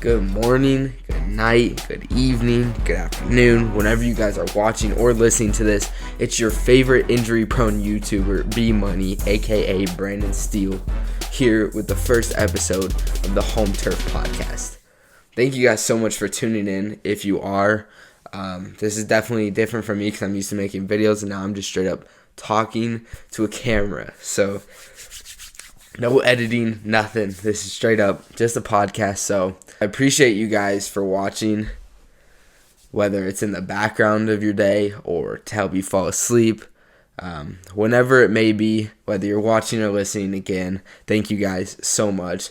Good morning, good night, good evening, good afternoon, whenever you guys are watching or listening to this. It's your favorite injury-prone YouTuber, B Money, aka Brandon Steele, here with the first episode of the Home Turf Podcast. Thank you guys so much for tuning in. If you are, this is definitely different from me because I'm used to making videos, and now I'm just straight up talking to a camera. So no editing, nothing. This is straight up just a podcast. So I appreciate you guys for watching, whether it's in the background of your day or to help you fall asleep. Whenever it may be, whether you're watching or listening again, thank you guys so much.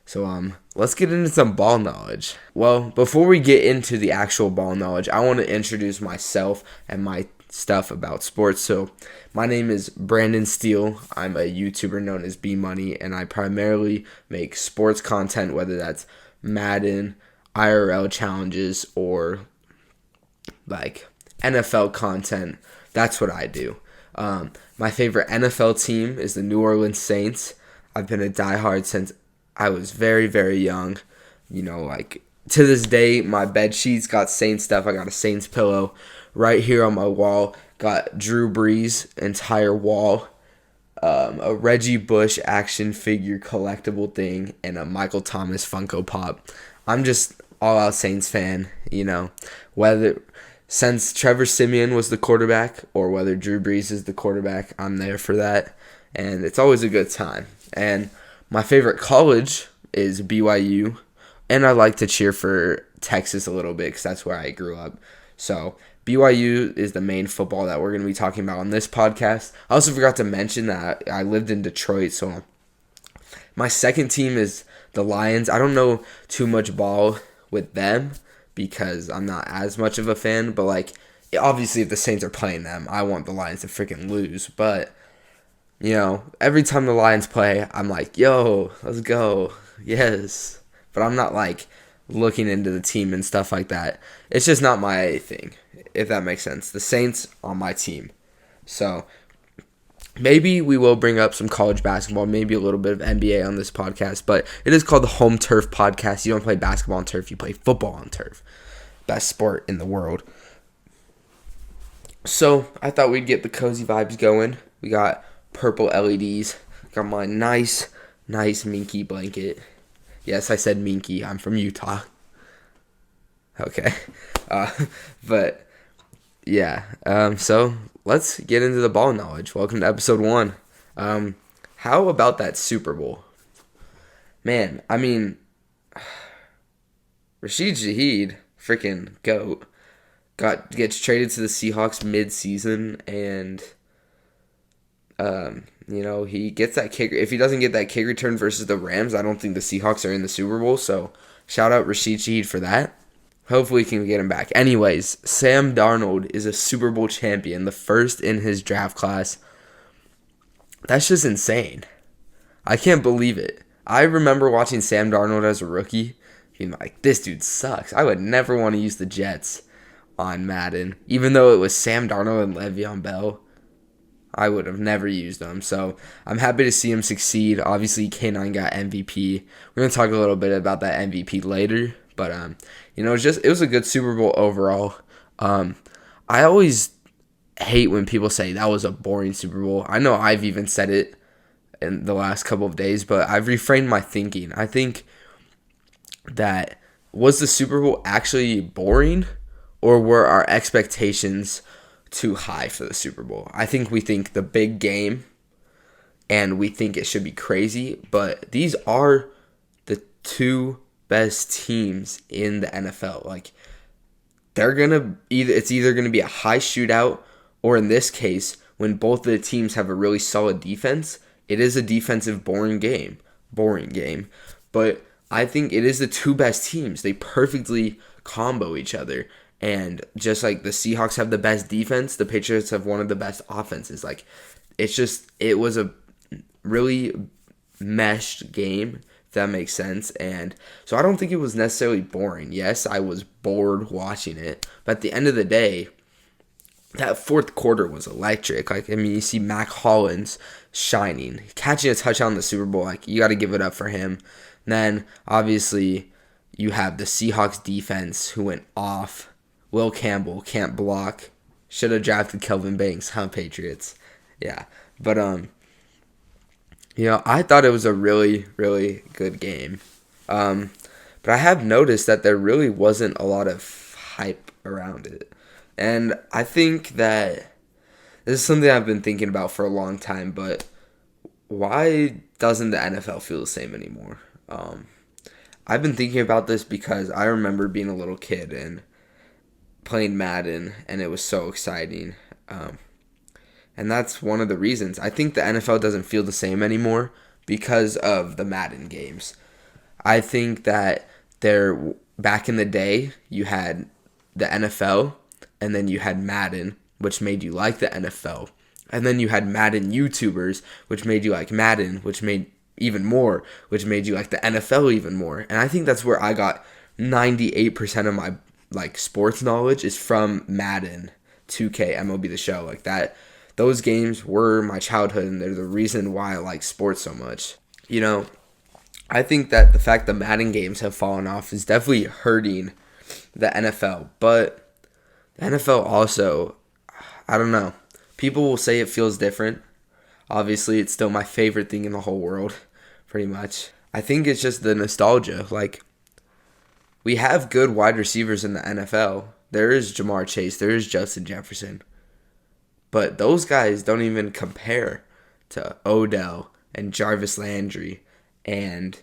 So let's get into some ball knowledge. Well, before we get into the actual ball knowledge, I want to introduce myself and my stuff about sports. So my name is Brandon Steele. I'm a YouTuber known as B Money, and I primarily make sports content, whether that's Madden, IRL challenges, or like NFL content. That's what I do. My favorite NFL team is the New Orleans Saints. I've been a diehard since I was very, very young. You know, like to this day, my bed sheets got Saints stuff. I got a Saints pillow right here on my wall. Got Drew Brees' entire wall, a Reggie Bush action figure collectible thing, and a Michael Thomas Funko Pop. I'm just all-out Saints fan, you know. Whether since Trevor Siemian was the quarterback or whether Drew Brees is the quarterback, I'm there for that, and it's always a good time. And my favorite college is BYU, and I like to cheer for Texas a little bit because that's where I grew up. So BYU is the main football that we're going to be talking about on this podcast. I also forgot to mention that I lived in Detroit, so my second team is the Lions. I don't know too much ball with them because I'm not as much of a fan, but like obviously if the Saints are playing them, I want the Lions to freaking lose. But you know, every time the Lions play, I'm like, yo, let's go. Yes. But I'm not like looking into the team and stuff like that. It's just not my thing, if that makes sense. The Saints are my team. So maybe we will bring up some college basketball, maybe a little bit of NBA on this podcast, but it is called the Home Turf Podcast. You don't play basketball on turf, you play football on turf. Best sport in the world. So I thought we'd get the cozy vibes going. We got purple LEDs. Got my nice Minky blanket. Yes, I said Minky. I'm from Utah. Okay. But yeah. So let's get into the ball knowledge. Welcome to episode 1. How about that Super Bowl? Man, I mean, Rashid Shaheed, freaking GOAT, gets traded to the Seahawks mid-season, and you know, he gets that kick. If he doesn't get that kick return versus the Rams, I don't think the Seahawks are in the Super Bowl. So shout out Rashid Shaheed for that. Hopefully he can get him back. Anyways, Sam Darnold is a Super Bowl champion, the first in his draft class. That's just insane. I can't believe it. I remember watching Sam Darnold as a rookie, being like, this dude sucks. I would never want to use the Jets on Madden, even though it was Sam Darnold and Le'Veon Bell. I would have never used them. So I'm happy to see him succeed. Obviously, K9 got MVP. We're going to talk a little bit about that MVP later. But, you know, it was a good Super Bowl overall. I always hate when people say that was a boring Super Bowl. I know I've even said it in the last couple of days, but I've refrained my thinking. I think that was the Super Bowl actually boring, or were our expectations too high for the Super Bowl? I think we think the big game and we think it should be crazy, but these are the two best teams in the NFL. Like, it's either going to be a high shootout, or in this case, when both of the teams have a really solid defense, it is a defensive boring game. But I think it is the two best teams. They perfectly combo each other. And just like the Seahawks have the best defense, the Patriots have one of the best offenses. Like, it was a really meshed game, if that makes sense. And so I don't think it was necessarily boring. Yes, I was bored watching it. But at the end of the day, that fourth quarter was electric. Like, I mean, you see Mac Hollins shining, catching a touchdown in the Super Bowl. Like, you got to give it up for him. And then, obviously, You have the Seahawks defense who went off. Will Campbell can't block. Should have drafted Kelvin Banks, huh, Patriots? Yeah. But I thought it was a really, really good game. But I have noticed that there really wasn't a lot of hype around it. And I think that this is something I've been thinking about for a long time, but why doesn't the NFL feel the same anymore? I've been thinking about this because I remember being a little kid and playing Madden, and it was so exciting. And that's one of the reasons. I think the NFL doesn't feel the same anymore because of the Madden games. I think that back in the day, you had the NFL, and then you had Madden, which made you like the NFL. And then you had Madden YouTubers, which made you like Madden, which made even more, which made you like the NFL even more. And I think that's where I got 98% of my sports knowledge is from Madden, 2K, MLB The Show, like that. Those games were my childhood, and they're the reason why I like sports so much. I think that the fact that Madden games have fallen off is definitely hurting the NFL. But the NFL also, I don't know. People will say it feels different. Obviously, it's still my favorite thing in the whole world, pretty much. I think it's just the nostalgia. We have good wide receivers in the NFL. There is Jamar Chase. There is Justin Jefferson. But those guys don't even compare to Odell and Jarvis Landry and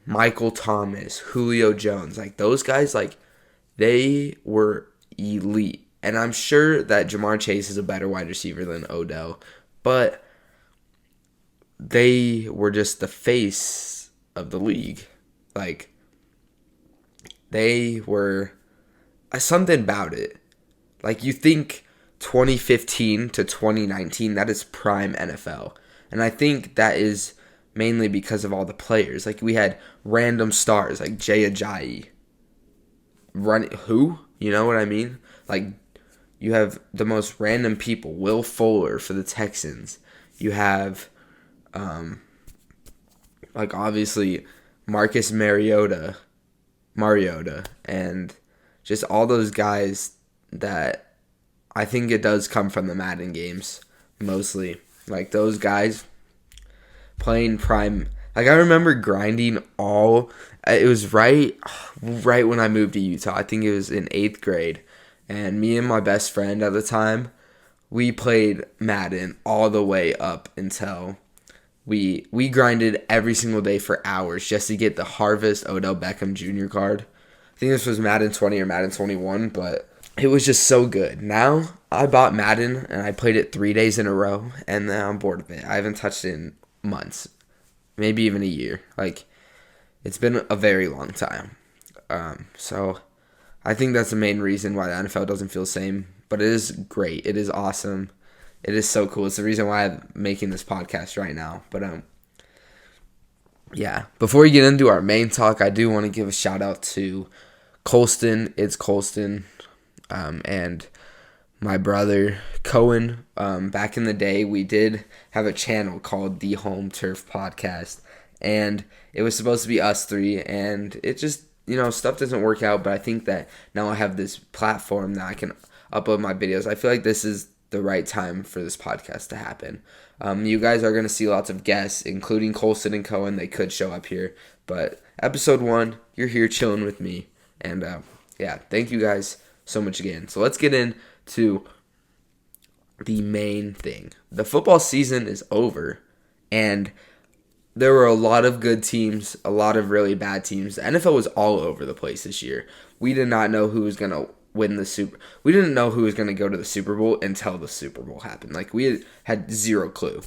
Michael Thomas, Julio Jones. Those guys, they were elite. And I'm sure that Jamar Chase is a better wide receiver than Odell. But they were just the face of the league. They were something about it. You think 2015 to 2019, that is prime NFL. And I think that is mainly because of all the players. We had random stars like Jay Ajayi. Who? You know what I mean? You have the most random people. Will Fuller for the Texans. You have, obviously, Marcus Mariota, and just all those guys that I think it does come from the Madden games, mostly. Those guys playing prime. I remember grinding it was right when I moved to Utah. I think it was in 8th grade. And me and my best friend at the time, we played Madden all the way up until we grinded every single day for hours just to get the Harvest Odell Beckham Jr. card. I think this was Madden 20 or Madden 21, but it was just so good. Now, I bought Madden, and I played it 3 days in a row, and now I'm bored of it. I haven't touched it in months, maybe even a year. It's been a very long time. So I think that's the main reason why the NFL doesn't feel the same. But it is great. It is awesome. It is so cool. It's the reason why I'm making this podcast right now. But yeah. Before we get into our main talk, I do want to give a shout out to Colston. It's Colston, and my brother Cohen. Back in the day, we did have a channel called The Home Turf Podcast, and it was supposed to be us three, and it just, stuff doesn't work out. But I think that now I have this platform that I can upload my videos. I feel like this is the right time for this podcast to happen. You guys are going to see lots of guests, including Colston and Cohen. They could show up here, but episode 1, you're here chilling with me. And yeah, thank you guys so much again. So let's get into the main thing. The football season is over, and there were a lot of good teams, a lot of really bad teams. The NFL was all over the place this year. We did not know who was going to win we didn't know who was going to go to the Super Bowl until the Super Bowl happened. We had zero clue.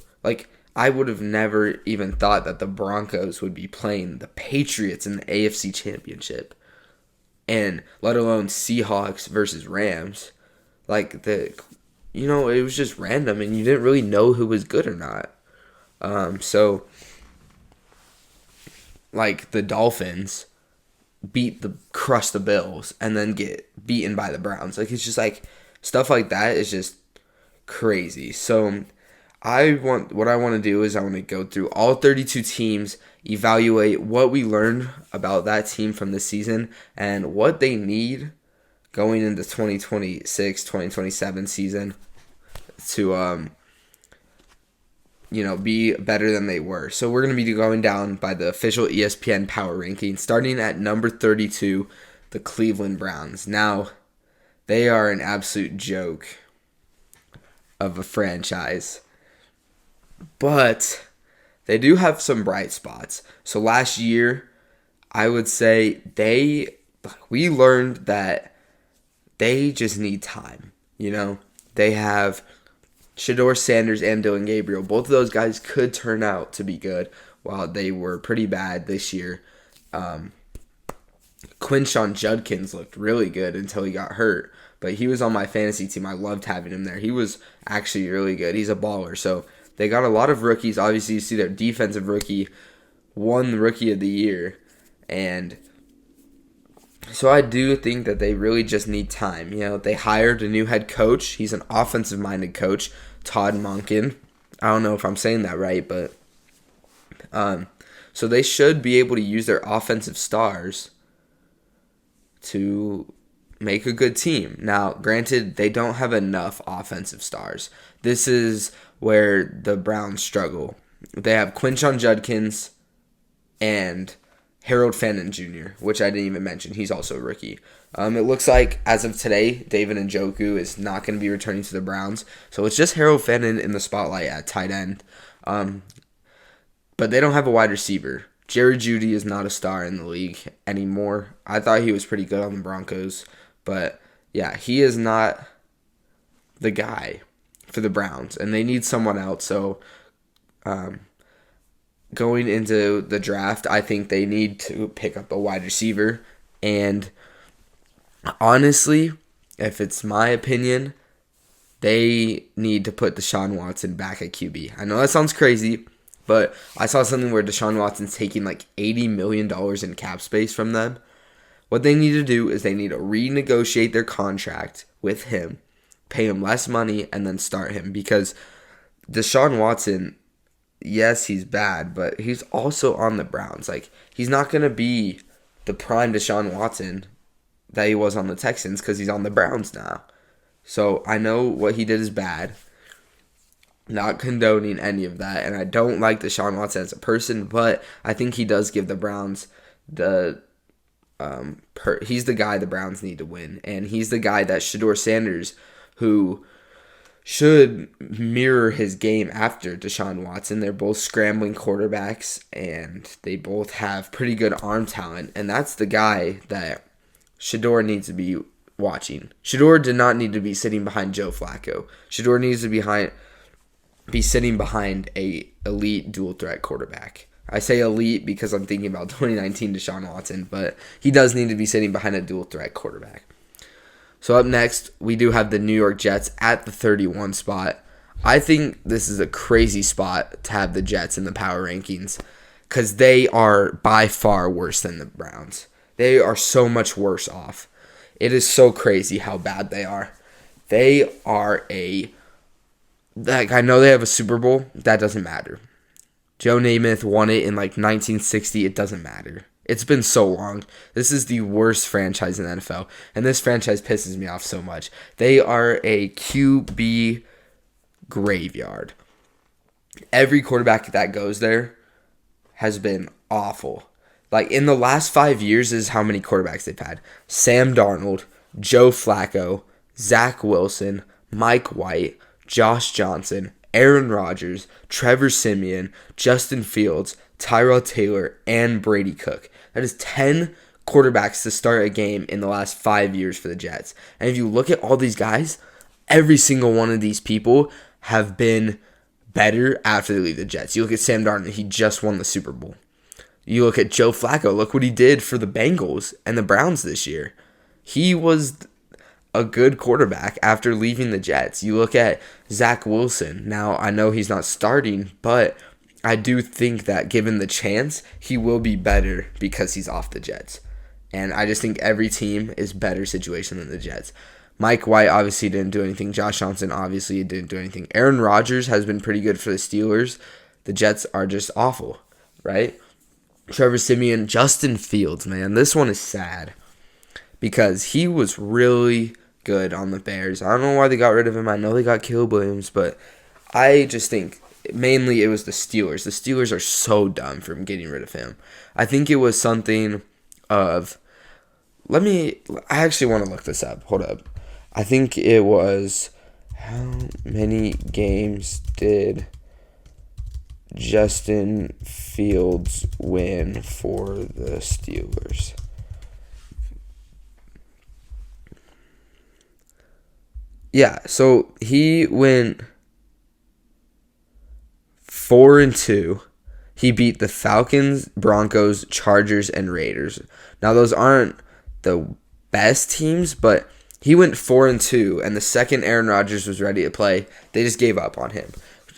I would have never even thought that the Broncos would be playing the Patriots in the AFC Championship, and let alone Seahawks versus Rams. It was just random, and you didn't really know who was good or not. The Dolphins crush the Bills and then get beaten by the Browns. It's just stuff like that is just crazy. So what I want to do is I want to go through all 32 teams, evaluate what we learned about that team from this season and what they need going into 2026-2027 season to be better than they were. So we're going to be going down by the official ESPN power ranking, starting at number 32, the Cleveland Browns. Now, they are an absolute joke of a franchise, but they do have some bright spots. So last year, I would say we learned that they just need time. They have Shedeur Sanders and Dillon Gabriel. Both of those guys could turn out to be good, while they were pretty bad this year. Quinshon Judkins looked really good until he got hurt, but he was on my fantasy team. I loved having him there. He was actually really good. He's a baller. So they got a lot of rookies. Obviously, you see their defensive rookie won the Rookie of the Year, and so I do think that they really just need time. They hired a new head coach. He's an offensive-minded coach, Todd Monken. I don't know if I'm saying that right, but so they should be able to use their offensive stars to make a good team. Now, granted, they don't have enough offensive stars. This is where the Browns struggle. They have Quinshon Judkins and Harold Fannin Jr., which I didn't even mention. He's also a rookie. It looks like, as of today, David Njoku is not going to be returning to the Browns. So it's just Harold Fannin in the spotlight at tight end. But they don't have a wide receiver. Jerry Jeudy is not a star in the league anymore. I thought he was pretty good on the Broncos. But, yeah, he is not the guy for the Browns. And they need someone else. So, going into the draft, I think they need to pick up a wide receiver. And honestly, if it's my opinion, they need to put Deshaun Watson back at QB. I know that sounds crazy, but I saw something where Deshaun Watson's taking like $80 million in cap space from them. What they need to do is they need to renegotiate their contract with him, pay him less money, and then start him. Because Deshaun Watson, yes, he's bad, but he's also on the Browns. Like, he's not going to be the prime Deshaun Watson that he was on the Texans because he's on the Browns now. So I know what he did is bad. Not condoning any of that. And I don't like Deshaun Watson as a person, but I think he does give the Browns he's the guy the Browns need to win. And he's the guy that Shedeur Sanders, who should mirror his game after Deshaun Watson. They're both scrambling quarterbacks, and they both have pretty good arm talent. And that's the guy that Shedeur needs to be watching. Shedeur did not need to be sitting behind Joe Flacco. Shedeur needs to be sitting behind a elite dual threat quarterback. I say elite because I'm thinking about 2019 Deshaun Watson, but he does need to be sitting behind a dual threat quarterback. So up next, we do have the New York Jets at the 31 spot. I think this is a crazy spot to have the Jets in the power rankings because they are by far worse than the Browns. They are so much worse off. It is so crazy how bad they are. They are I know they have a Super Bowl. That doesn't matter. Joe Namath won it in like 1960. It doesn't matter. It's been so long. This is the worst franchise in the NFL, and this franchise pisses me off so much. They are a QB graveyard. Every quarterback that goes there has been awful. Like, in the last 5 years is how many quarterbacks they've had. Sam Darnold, Joe Flacco, Zach Wilson, Mike White, Josh Johnson, Aaron Rodgers, Trevor Siemian, Justin Fields, Tyrod Taylor, and Brady Cook. That is 10 quarterbacks to start a game in the last 5 years for the Jets. And if you look at all these guys, every single one of these people have been better after they leave the Jets. You look at Sam Darnold, he just won the Super Bowl. You look at Joe Flacco, look what he did for the Bengals and the Browns this year. He was a good quarterback after leaving the Jets. You look at Zach Wilson. Now, I know he's not starting, but I do think that given the chance, he will be better because he's off the Jets. And I just think every team is better situation than the Jets. Mike White obviously didn't do anything. Josh Johnson obviously didn't do anything. Aaron Rodgers has been pretty good for the Steelers. The Jets are just awful, right? Trevor Siemian, Justin Fields, man. This one is sad because he was really good on the Bears. I don't know why they got rid of him. I know they got Caleb Williams, but I just think mainly it was the Steelers. The Steelers are so dumb from getting rid of him. I think it was something of I actually want to look this up. Hold up. I think it was, how many games did Justin Fields win for the Steelers? Yeah, so he went 4-2. He beat the Falcons, Broncos, Chargers, and Raiders. Now those aren't the best teams, but he went 4-2, and the second Aaron Rodgers was ready to play, they just gave up on him,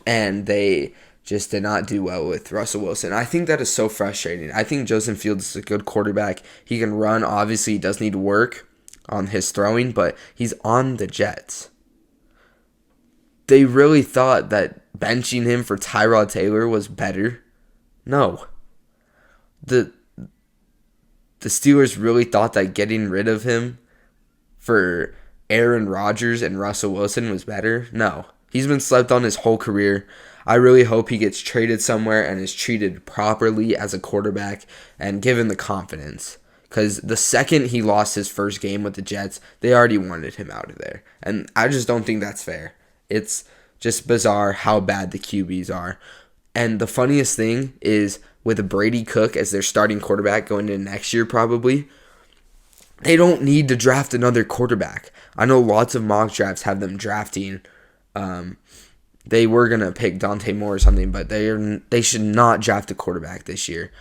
and they just did not do well with Russell Wilson. I think that is so frustrating. I think Justin Fields is a good quarterback. He can run. Obviously, he does need work on his throwing, but he's on the Jets. They really thought that benching him for Tyrod Taylor was better. No. The Steelers really thought that getting rid of him for Aaron Rodgers and Russell Wilson was better. No. He's been slept on his whole career. I really hope he gets traded somewhere and is treated properly as a quarterback and given the confidence. Because the second he lost his first game with the Jets, they already wanted him out of there. And I just don't think that's fair. It's just bizarre how bad the QBs are. And the funniest thing is with Brady Cook as their starting quarterback going into next year probably, they don't need to draft another quarterback. I know lots of mock drafts have them drafting. They were going to pick Dante Moore or something, but they should not draft a quarterback this year.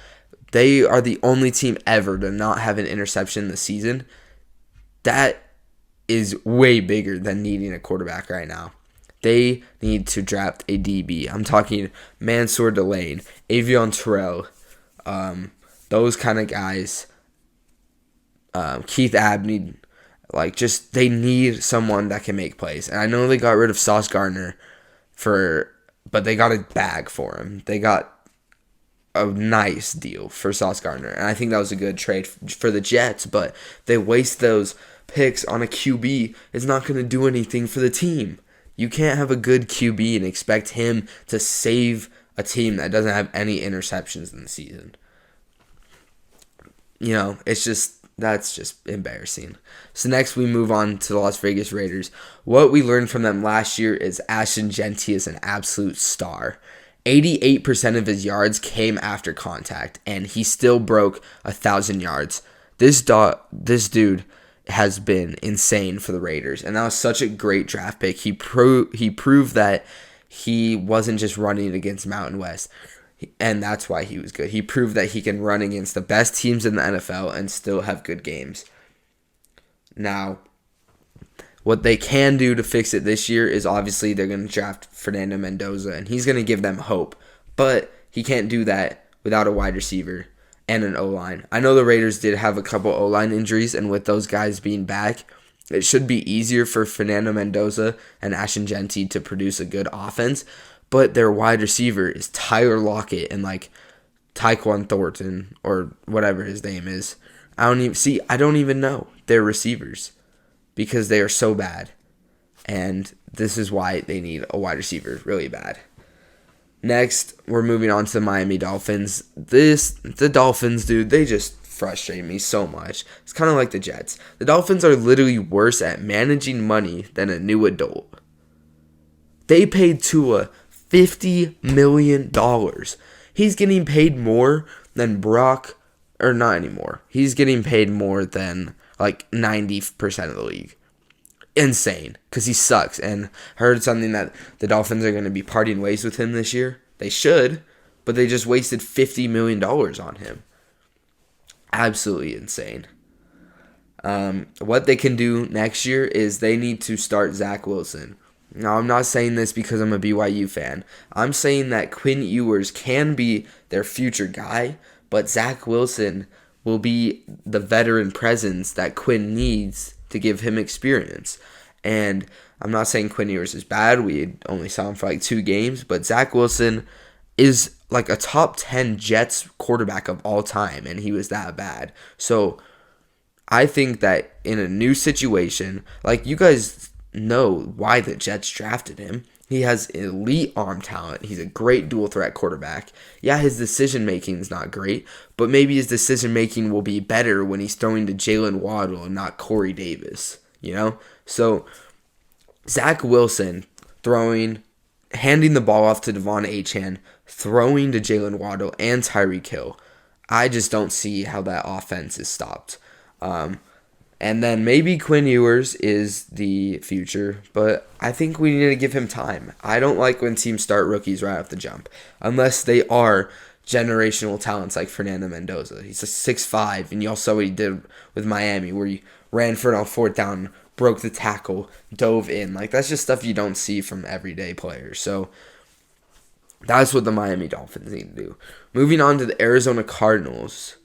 They are the only team ever to not have an interception this season. That is way bigger than needing a quarterback right now. They need to draft a DB. I'm talking Mansour Delane, Avion Terrell, those kind of guys. Keith Abney, they need someone that can make plays. And I know they got rid of Sauce Gardner but they got a bag for him. They got a nice deal for Sauce Gardner, and I think that was a good trade for the Jets, but they waste those picks on a QB. It's not going to do anything for the team. You can't have a good QB and expect him to save a team that doesn't have any interceptions in the season. That's just embarrassing. So next we move on to the Las Vegas Raiders. What we learned from them last year is Ashton Jeanty is an absolute star. 88% of his yards came after contact, and he still broke 1,000 yards. This dude has been insane for the Raiders, and that was such a great draft pick. He proved that he wasn't just running against Mountain West, and that's why he was good. He proved that he can run against the best teams in the NFL and still have good games. Now, what they can do to fix it this year is obviously they're going to draft Fernando Mendoza, and he's going to give them hope. But he can't do that without a wide receiver and an O-line. I know the Raiders did have a couple O-line injuries, and with those guys being back, it should be easier for Fernando Mendoza and Ashton Jeanty to produce a good offense. But their wide receiver is Tyler Lockett and Tyquan Thornton or whatever his name is. I don't even know their receivers because they are so bad. And this is why they need a wide receiver really bad. Next, we're moving on to the Miami Dolphins. The Dolphins, dude, they just frustrate me so much. It's kind of like the Jets. The Dolphins are literally worse at managing money than a new adult. They paid Tua $50 million. He's getting paid more than Brock, or not anymore. He's getting paid more than 90% of the league. Insane, because he sucks. And I heard something that the Dolphins are going to be parting ways with him this year. They should, but they just wasted $50 million on him. Absolutely insane. What they can do next year is they need to start Zach Wilson. Now, I'm not saying this because I'm a BYU fan. I'm saying that Quinn Ewers can be their future guy, but Zach Wilson will be the veteran presence that Quinn needs to give him experience. And I'm not saying Quinn Ewers is bad. We only saw him for 2 games, but Zach Wilson is like a top 10 Jets quarterback of all time, and he was that bad. So I think that in a new situation, like you guys know why the Jets drafted him. He has elite arm talent. He's a great dual threat quarterback. Yeah, his decision making is not great, but maybe his decision making will be better when he's throwing to Jalen Waddle and not Corey Davis, you know? So Zach Wilson handing the ball off to Devon Achane, throwing to Jalen Waddle and Tyreek Hill. I just don't see how that offense is stopped. And then maybe Quinn Ewers is the future, but I think we need to give him time. I don't like when teams start rookies right off the jump, unless they are generational talents like Fernando Mendoza. He's a 6'5", and you all saw what he did with Miami, where he ran for it on fourth down, broke the tackle, dove in. Like, that's just stuff you don't see from everyday players. So that's what the Miami Dolphins need to do. Moving on to the Arizona Cardinals.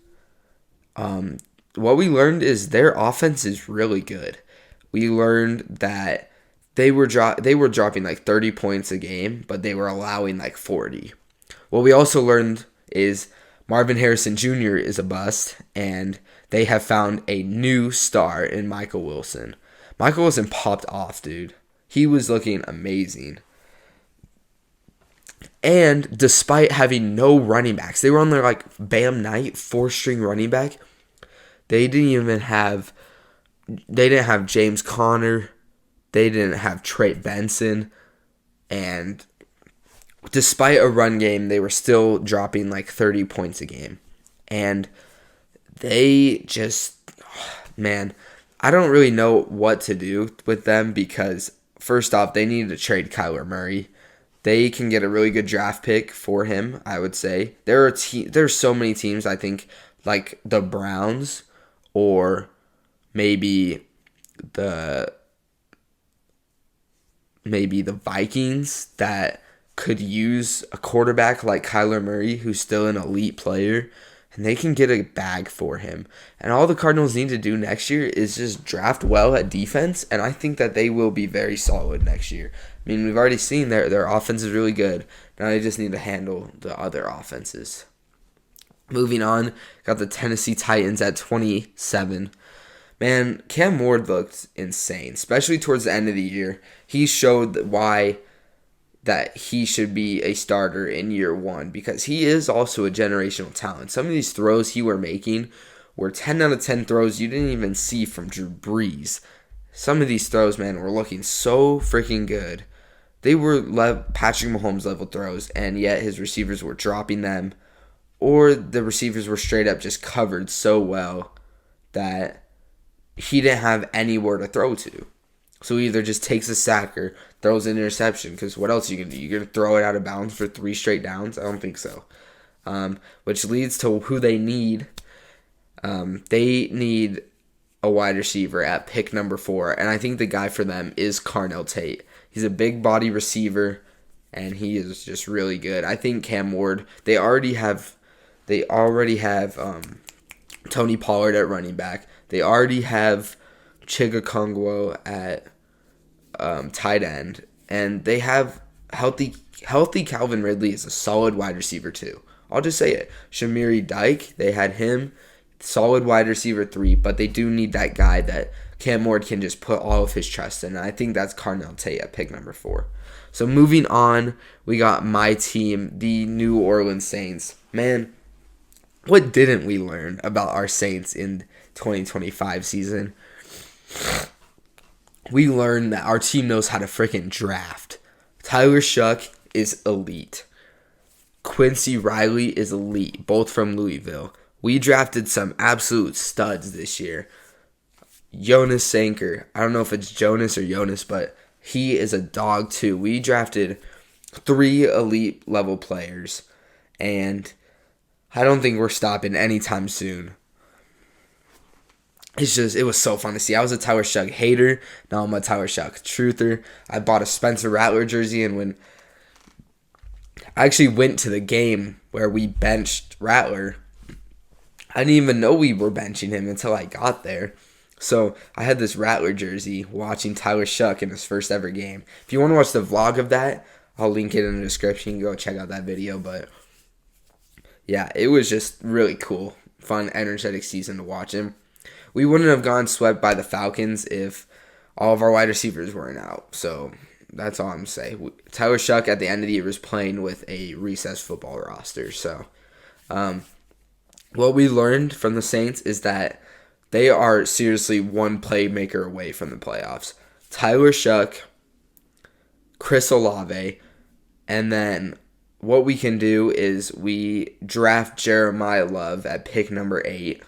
What we learned is their offense is really good. We learned that they were dropping like 30 points a game, but they were allowing like 40. What we also learned is Marvin Harrison Jr. is a bust, and they have found a new star in Michael Wilson. Michael Wilson popped off, dude. He was looking amazing. And despite having no running backs, they were on their like Bam Knight 4-string running back. They didn't have James Conner. They didn't have Trey Benson. And despite a run game, they were still dropping like 30 points a game. And they just, man, I don't really know what to do with them because, first off, they need to trade Kyler Murray. They can get a really good draft pick for him, I would say. There are so many teams, I think, like the Browns or maybe the Vikings that could use a quarterback like Kyler Murray, who's still an elite player, and they can get a bag for him. And all the Cardinals need to do next year is just draft well at defense, and I think that they will be very solid next year. I mean, we've already seen their offense is really good. Now they just need to handle the other offenses. Moving on, got the Tennessee Titans at 27. Man, Cam Ward looked insane, especially towards the end of the year. He showed why that he should be a starter in year one because he is also a generational talent. Some of these throws he were making were 10 out of 10 throws you didn't even see from Drew Brees. Some of these throws, man, were looking so freaking good. They were Patrick Mahomes level throws, and yet his receivers were dropping them, or the receivers were straight up just covered so well that he didn't have anywhere to throw to. So he either just takes a sack or throws an interception, because what else are you going to do? You're going to throw it out of bounds for 3 straight downs? I don't think so. Which leads to who they need. They need a wide receiver at pick number 4, and I think the guy for them is Carnell Tate. He's a big body receiver, and he is just really good. I think Cam Ward, they already have Tony Pollard at running back. They already have Chiga Kongwo at tight end, and they have healthy Calvin Ridley is a solid wide receiver too. I'll just say it. Shamiri Dyke, they had him, solid wide receiver 3, but they do need that guy that Cam Ward can just put all of his trust in, and I think that's Carnell Tate at pick number 4. So moving on, we got my team, the New Orleans Saints. Man, what didn't we learn about our Saints in 2025 season? We learned that our team knows how to freaking draft. Tyler Shuck is elite. Quincy Riley is elite, both from Louisville. We drafted some absolute studs this year. Jonas Sanker, I don't know if it's Jonas or Jonas, but he is a dog too. We drafted 3 elite level players, and I don't think we're stopping anytime soon. It was so fun to see. I was a Tyler Shuck hater. Now I'm a Tyler Shuck truther. I bought a Spencer Rattler jersey, and when I actually went to the game where we benched Rattler, I didn't even know we were benching him until I got there. So I had this Rattler jersey watching Tyler Shuck in his first ever game. If you want to watch the vlog of that, I'll link it in the description. Go check out that video. But yeah, it was just really cool, fun, energetic season to watch him. We wouldn't have gone swept by the Falcons if all of our wide receivers weren't out. So that's all I'm saying. Tyler Shough at the end of the year was playing with a recessed football roster. So what we learned from the Saints is that they are seriously one playmaker away from the playoffs. Tyler Shough, Chris Olave, and then what we can do is we draft Jeremiah Love at pick number 8.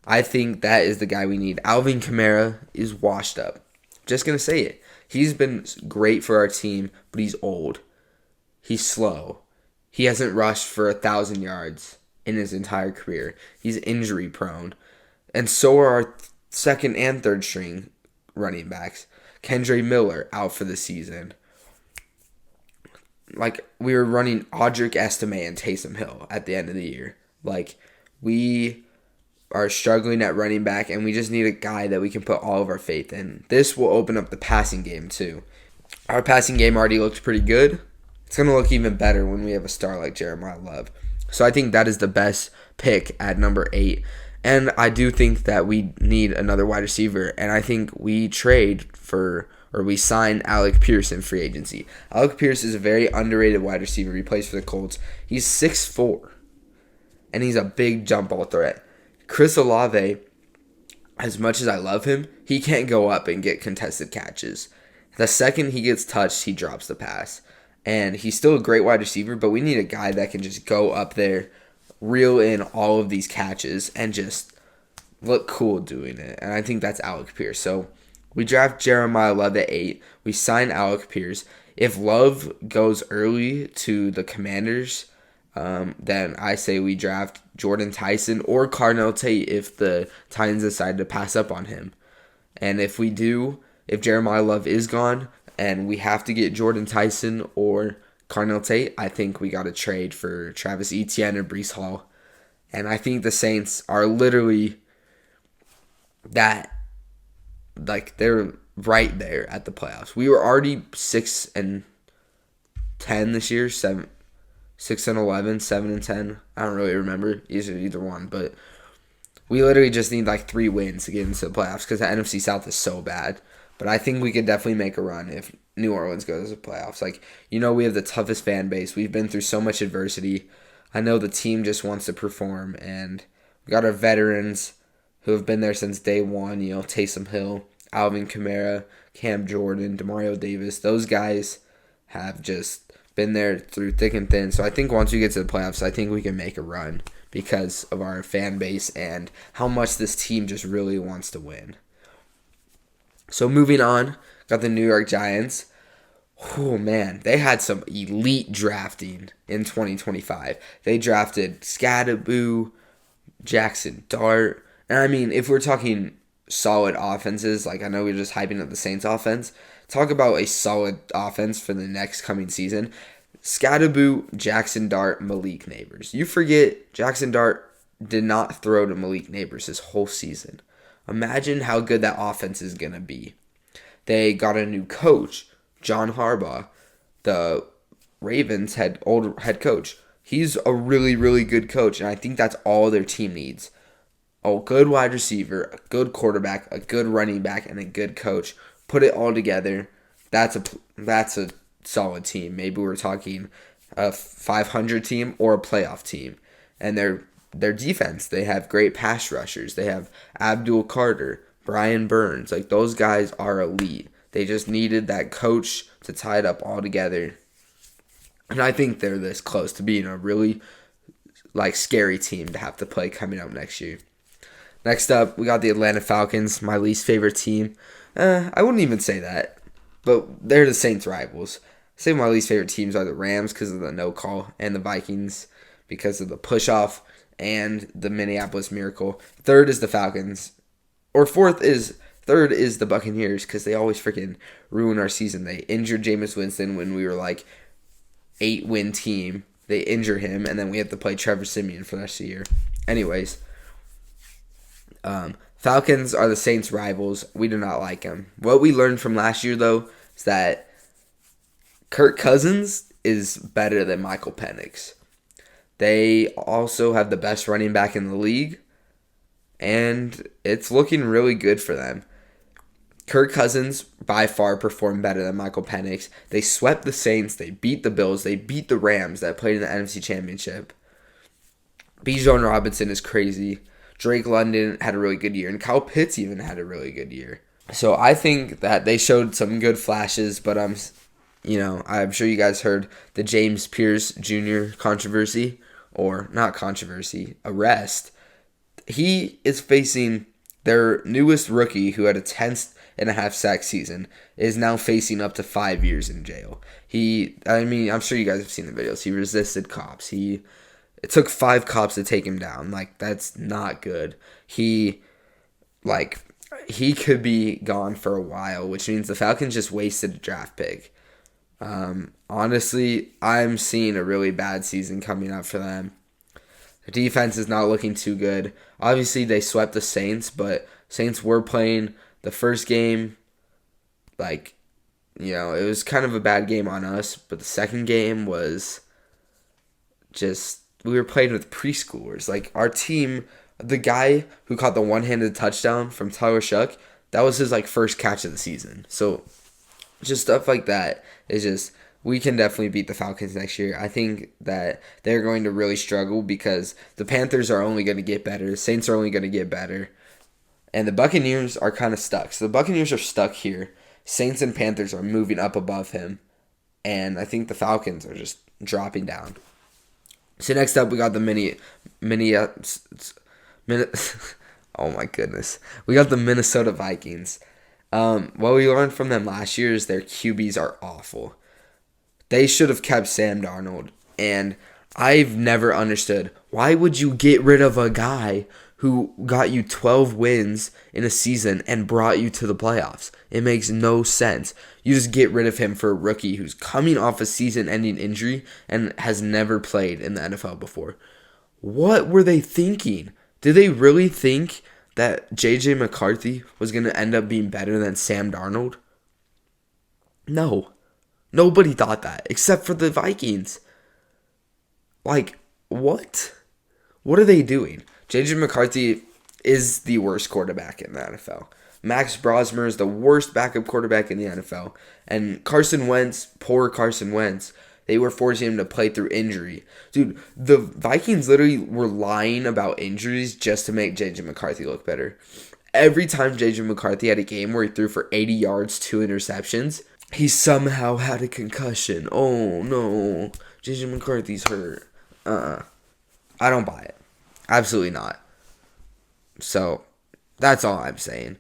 I think that is the guy we need. Alvin Kamara is washed up. Just going to say it. He's been great for our team, but he's old. He's slow. He hasn't rushed for 1,000 yards in his entire career. He's injury prone. And so are our second and third string running backs. Kendre Miller out for the season. Like, we were running Audric Estime and Taysom Hill at the end of the year. Like, we are struggling at running back, and we just need a guy that we can put all of our faith in. This will open up the passing game, too. Our passing game already looked pretty good. It's going to look even better when we have a star like Jeremiah Love. So I think that is the best pick at number 8. And I do think that we need another wide receiver, and I think we we sign Alec Pierce in free agency. Alec Pierce is a very underrated wide receiver. He plays for the Colts. He's 6'4", and he's a big jump ball threat. Chris Olave, as much as I love him, he can't go up and get contested catches. The second he gets touched, he drops the pass. And he's still a great wide receiver, but we need a guy that can just go up there, reel in all of these catches, and just look cool doing it. And I think that's Alec Pierce. So we draft Jeremiah Love at 8. We sign Alec Pierce. If Love goes early to the Commanders, then I say we draft Jordan Tyson or Carnell Tate if the Titans decide to pass up on him. And if we do, if Jeremiah Love is gone and we have to get Jordan Tyson or Carnell Tate, I think we got to trade for Travis Etienne or Breece Hall. And I think the Saints are literally that. Like, they're right there at the playoffs. We were already 6-10 this year, 6-11, 7-10. I don't really remember either one, but we literally just need like 3 wins to get into the playoffs because the NFC South is so bad. But I think we could definitely make a run if New Orleans goes to the playoffs. Like, we have the toughest fan base. We've been through so much adversity. I know the team just wants to perform, and we got our veterans who have been there since day one, Taysom Hill, Alvin Kamara, Cam Jordan, Demario Davis. Those guys have just been there through thick and thin. So I think once we get to the playoffs, I think we can make a run because of our fan base and how much this team just really wants to win. So moving on, got the New York Giants. Oh, man, they had some elite drafting in 2025. They drafted Scadaboo, Jackson Dart. And I mean, if we're talking solid offenses, like I know we're just hyping up the Saints offense, talk about a solid offense for the next coming season. Scadaboo, Jackson Dart, Malik Neighbors. You forget Jackson Dart did not throw to Malik Neighbors this whole season. Imagine how good that offense is going to be. They got a new coach, John Harbaugh, the Ravens' old head coach. He's a really, really good coach, and I think that's all their team needs. A good wide receiver, a good quarterback, a good running back, and a good coach. Put it all together. That's a solid team. Maybe we're talking a 500 team or a playoff team. And their defense, they have great pass rushers. They have Abdul Carter, Brian Burns. Like, those guys are elite. They just needed that coach to tie it up all together. And I think they're this close to being a really scary team to have to play coming up next year. Next up, we got the Atlanta Falcons, my least favorite team. I wouldn't even say that, but they're the Saints' rivals. I say my least favorite teams are the Rams because of the no call, and the Vikings because of the push-off, and the Minneapolis Miracle. Third is the Falcons. Third is the Buccaneers because they always freaking ruin our season. They injured Jameis Winston when we were 8-win team. They injure him, and then we have to play Trevor Siemian for the rest of the year. Anyways, Falcons are the Saints' rivals. We do not like them. What we learned from last year, though, is that Kirk Cousins is better than Michael Penix. They also have the best running back in the league, and it's looking really good for them. Kirk Cousins by far performed better than Michael Penix. They swept the Saints. They beat the Bills. They beat the Rams that played in the NFC Championship. Bijan Robinson is crazy. Drake London had a really good year, and Kyle Pitts even had a really good year. So I think that they showed some good flashes, but I'm sure you guys heard the James Pierce Jr. controversy, or not controversy, arrest. He is facing their newest rookie, who had a 10.5 sack season, is now facing up to 5 years in jail. I'm sure you guys have seen the videos. He resisted cops. It took 5 cops to take him down. Like, that's not good. He could be gone for a while, which means the Falcons just wasted a draft pick. Honestly, I'm seeing a really bad season coming up for them. The defense is not looking too good. Obviously, they swept the Saints, but Saints were playing the first game. It was kind of a bad game on us, but the second game was just, we were playing with preschoolers. Like, our team, the guy who caught the one-handed touchdown from Tyler Shuck, that was his first catch of the season. So just stuff like that is just, we can definitely beat the Falcons next year. I think that they're going to really struggle because the Panthers are only going to get better. The Saints are only going to get better. And the Buccaneers are kind of stuck. So the Buccaneers are stuck here. Saints and Panthers are moving up above him. And I think the Falcons are just dropping down. So next up, we got the oh my goodness. We got the Minnesota Vikings. What we learned from them last year is their QBs are awful. They should have kept Sam Darnold. And I've never understood, why would you get rid of a guy who got you 12 wins in a season and brought you to the playoffs? It makes no sense. You just get rid of him for a rookie who's coming off a season-ending injury and has never played in the NFL before. What were they thinking? Did they really think that J.J. McCarthy was going to end up being better than Sam Darnold? No. Nobody thought that, except for the Vikings. What? What are they doing? J.J. McCarthy is the worst quarterback in the NFL. Max Brosmer is the worst backup quarterback in the NFL. And Carson Wentz, poor Carson Wentz, they were forcing him to play through injury. Dude, the Vikings literally were lying about injuries just to make J.J. McCarthy look better. Every time J.J. McCarthy had a game where he threw for 80 yards, 2 interceptions, he somehow had a concussion. Oh, no. J.J. McCarthy's hurt. I don't buy it. Absolutely not. So, that's all I'm saying.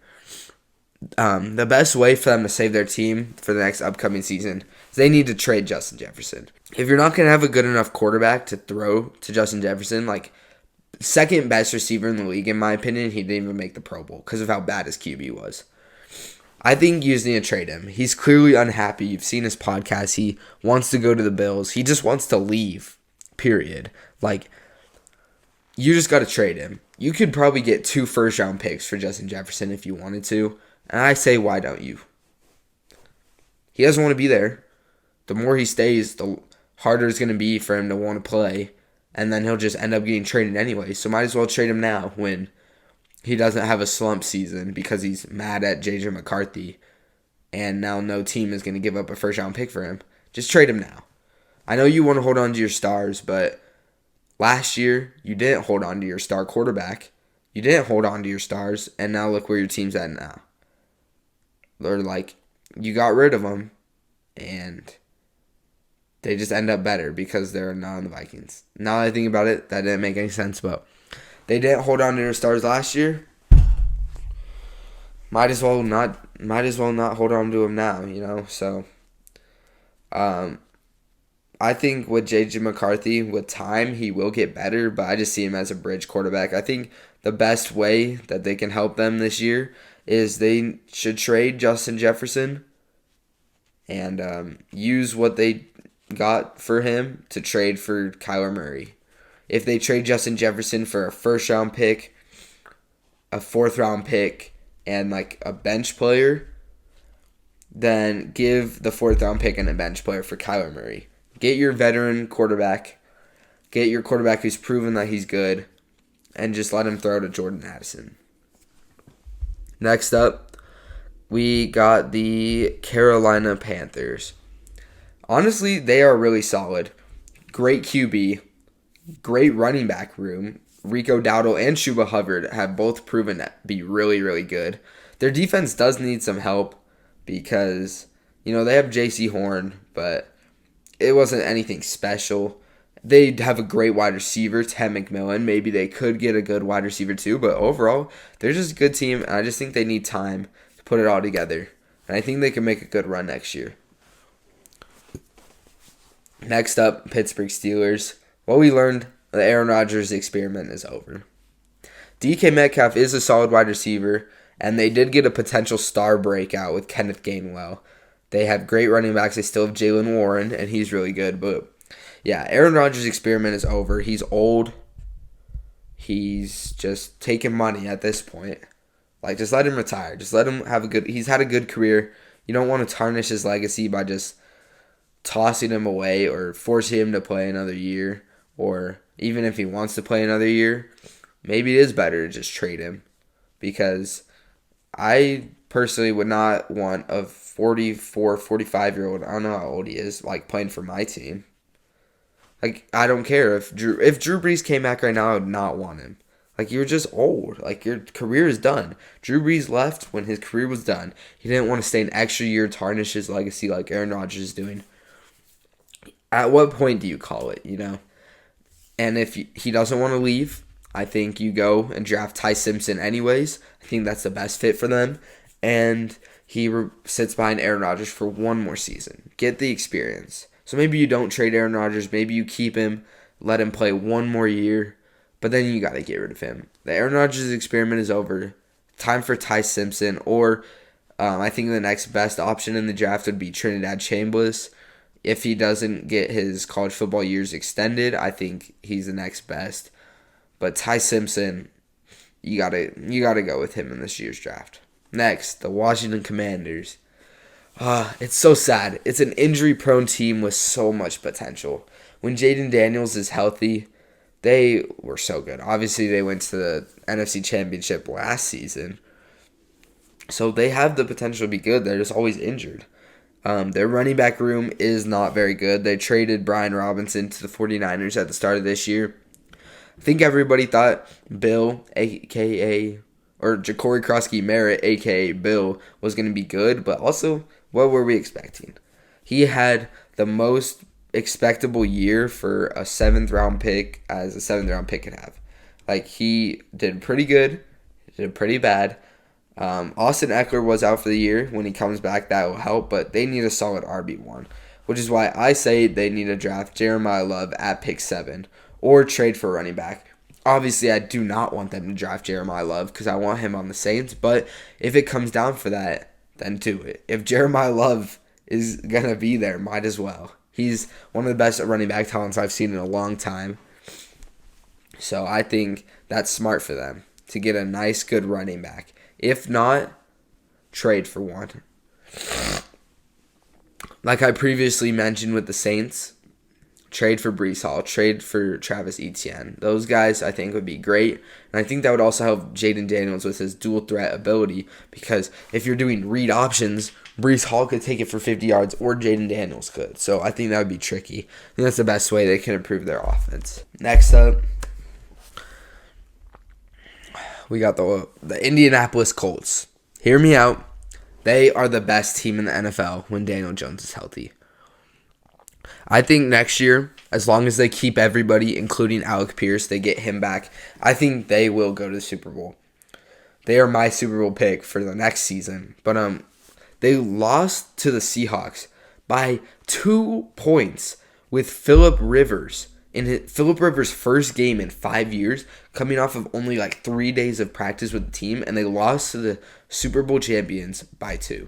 The best way for them to save their team for the next upcoming season is they need to trade Justin Jefferson. If you're not going to have a good enough quarterback to throw to Justin Jefferson, second best receiver in the league, in my opinion, he didn't even make the Pro Bowl because of how bad his QB was. I think you just need to trade him. He's clearly unhappy. You've seen his podcast. He wants to go to the Bills. He just wants to leave, period. You just got to trade him. You could probably get 2 first-round picks for Justin Jefferson if you wanted to. And I say, why don't you? He doesn't want to be there. The more he stays, the harder it's going to be for him to want to play. And then he'll just end up getting traded anyway. So might as well trade him now when he doesn't have a slump season because he's mad at J.J. McCarthy. And now no team is going to give up a first-round pick for him. Just trade him now. I know you want to hold on to your stars, but last year you didn't hold on to your star quarterback. You didn't hold on to your stars, and now look where your team's at now. Or you got rid of them, and they just end up better because they're not on the Vikings. Now that I think about it, that didn't make any sense, but they didn't hold on to their stars last year. Might as well not hold on to them now, So, I think with J.J. McCarthy, with time, he will get better, but I just see him as a bridge quarterback. I think the best way that they can help them this year is they should trade Justin Jefferson and use what they got for him to trade for Kyler Murray. If they trade Justin Jefferson for a first-round pick, a fourth-round pick, and a bench player, then give the fourth-round pick and a bench player for Kyler Murray. Get your veteran quarterback. Get your quarterback who's proven that he's good. And just let him throw to Jordan Addison. Next up, we got the Carolina Panthers. Honestly, they are really solid. Great QB. Great running back room. Rico Dowdle and Chuba Hubbard have both proven to be really, really good. Their defense does need some help because, they have J.C. Horn, but it wasn't anything special. They have a great wide receiver, Ted McMillan. Maybe they could get a good wide receiver too, but overall, they're just a good team, and I just think they need time to put it all together. And I think they can make a good run next year. Next up, Pittsburgh Steelers. What we learned, the Aaron Rodgers experiment is over. DK Metcalf is a solid wide receiver, and they did get a potential star breakout with Kenneth Gainwell. They have great running backs. They still have Jaylen Warren, and he's really good. But, yeah, Aaron Rodgers' experiment is over. He's old. He's just taking money at this point. Just let him retire. Just let him have he's had a good career. You don't want to tarnish his legacy by just tossing him away or forcing him to play another year. Or even if he wants to play another year, maybe it is better to just trade him. Because I personally would not want a 44, 45-year-old, I don't know how old he is, playing for my team. I don't care. If Drew Brees came back right now, I would not want him. You're just old. Your career is done. Drew Brees left when his career was done. He didn't want to stay an extra year, tarnish his legacy like Aaron Rodgers is doing. At what point do you call it, And if he doesn't want to leave, I think you go and draft Ty Simpson anyways. I think that's the best fit for them. And he sits behind Aaron Rodgers for one more season. Get the experience. So maybe you don't trade Aaron Rodgers. Maybe you keep him, let him play one more year. But then you got to get rid of him. The Aaron Rodgers experiment is over. Time for Ty Simpson. Or I think the next best option in the draft would be Trinidad Chambliss. If he doesn't get his college football years extended, I think he's the next best. But Ty Simpson, you gotta go with him in this year's draft. Next, the Washington Commanders. It's so sad. It's an injury-prone team with so much potential. When Jaden Daniels is healthy, they were so good. Obviously, they went to the NFC Championship last season. So they have the potential to be good. They're just always injured. Their running back room is not very good. They traded Brian Robinson to the 49ers at the start of this year. I think everybody thought Bill, a.k.a. or Ja'Cory Krosky-Merritt, a.k.a. Bill, was going to be good. But also, what were we expecting? He had the most expectable year for a 7th-round pick as a 7th-round pick could have. He did pretty good. He did pretty bad. Austin Eckler was out for the year. When he comes back, that will help. But they need a solid RB1, which is why I say they need to draft Jeremiah Love at pick 7 or trade for a running back. Obviously, I do not want them to draft Jeremiah Love because I want him on the Saints. But if it comes down for that, then do it. If Jeremiah Love is going to be there, might as well. He's one of the best running back talents I've seen in a long time. So I think that's smart for them to get a nice, good running back. If not, trade for one. Like I previously mentioned with the Saints, trade for Breece Hall, trade for Travis Etienne. Those guys I think would be great. And I think that would also help Jaden Daniels with his dual threat ability because if you're doing read options, Breece Hall could take it for 50 yards or Jaden Daniels could. So I think that would be tricky. I think that's the best way they can improve their offense. Next up, we got the Indianapolis Colts. Hear me out. They are the best team in the NFL when Daniel Jones is healthy. I think next year, as long as they keep everybody, including Alec Pierce, they get him back, I think they will go to the Super Bowl. They are my Super Bowl pick for the next season. But they lost to the Seahawks by 2 points with Phillip Rivers. In Phillip Rivers' first game in 5 years, coming off of only 3 days of practice with the team, and they lost to the Super Bowl champions by 2.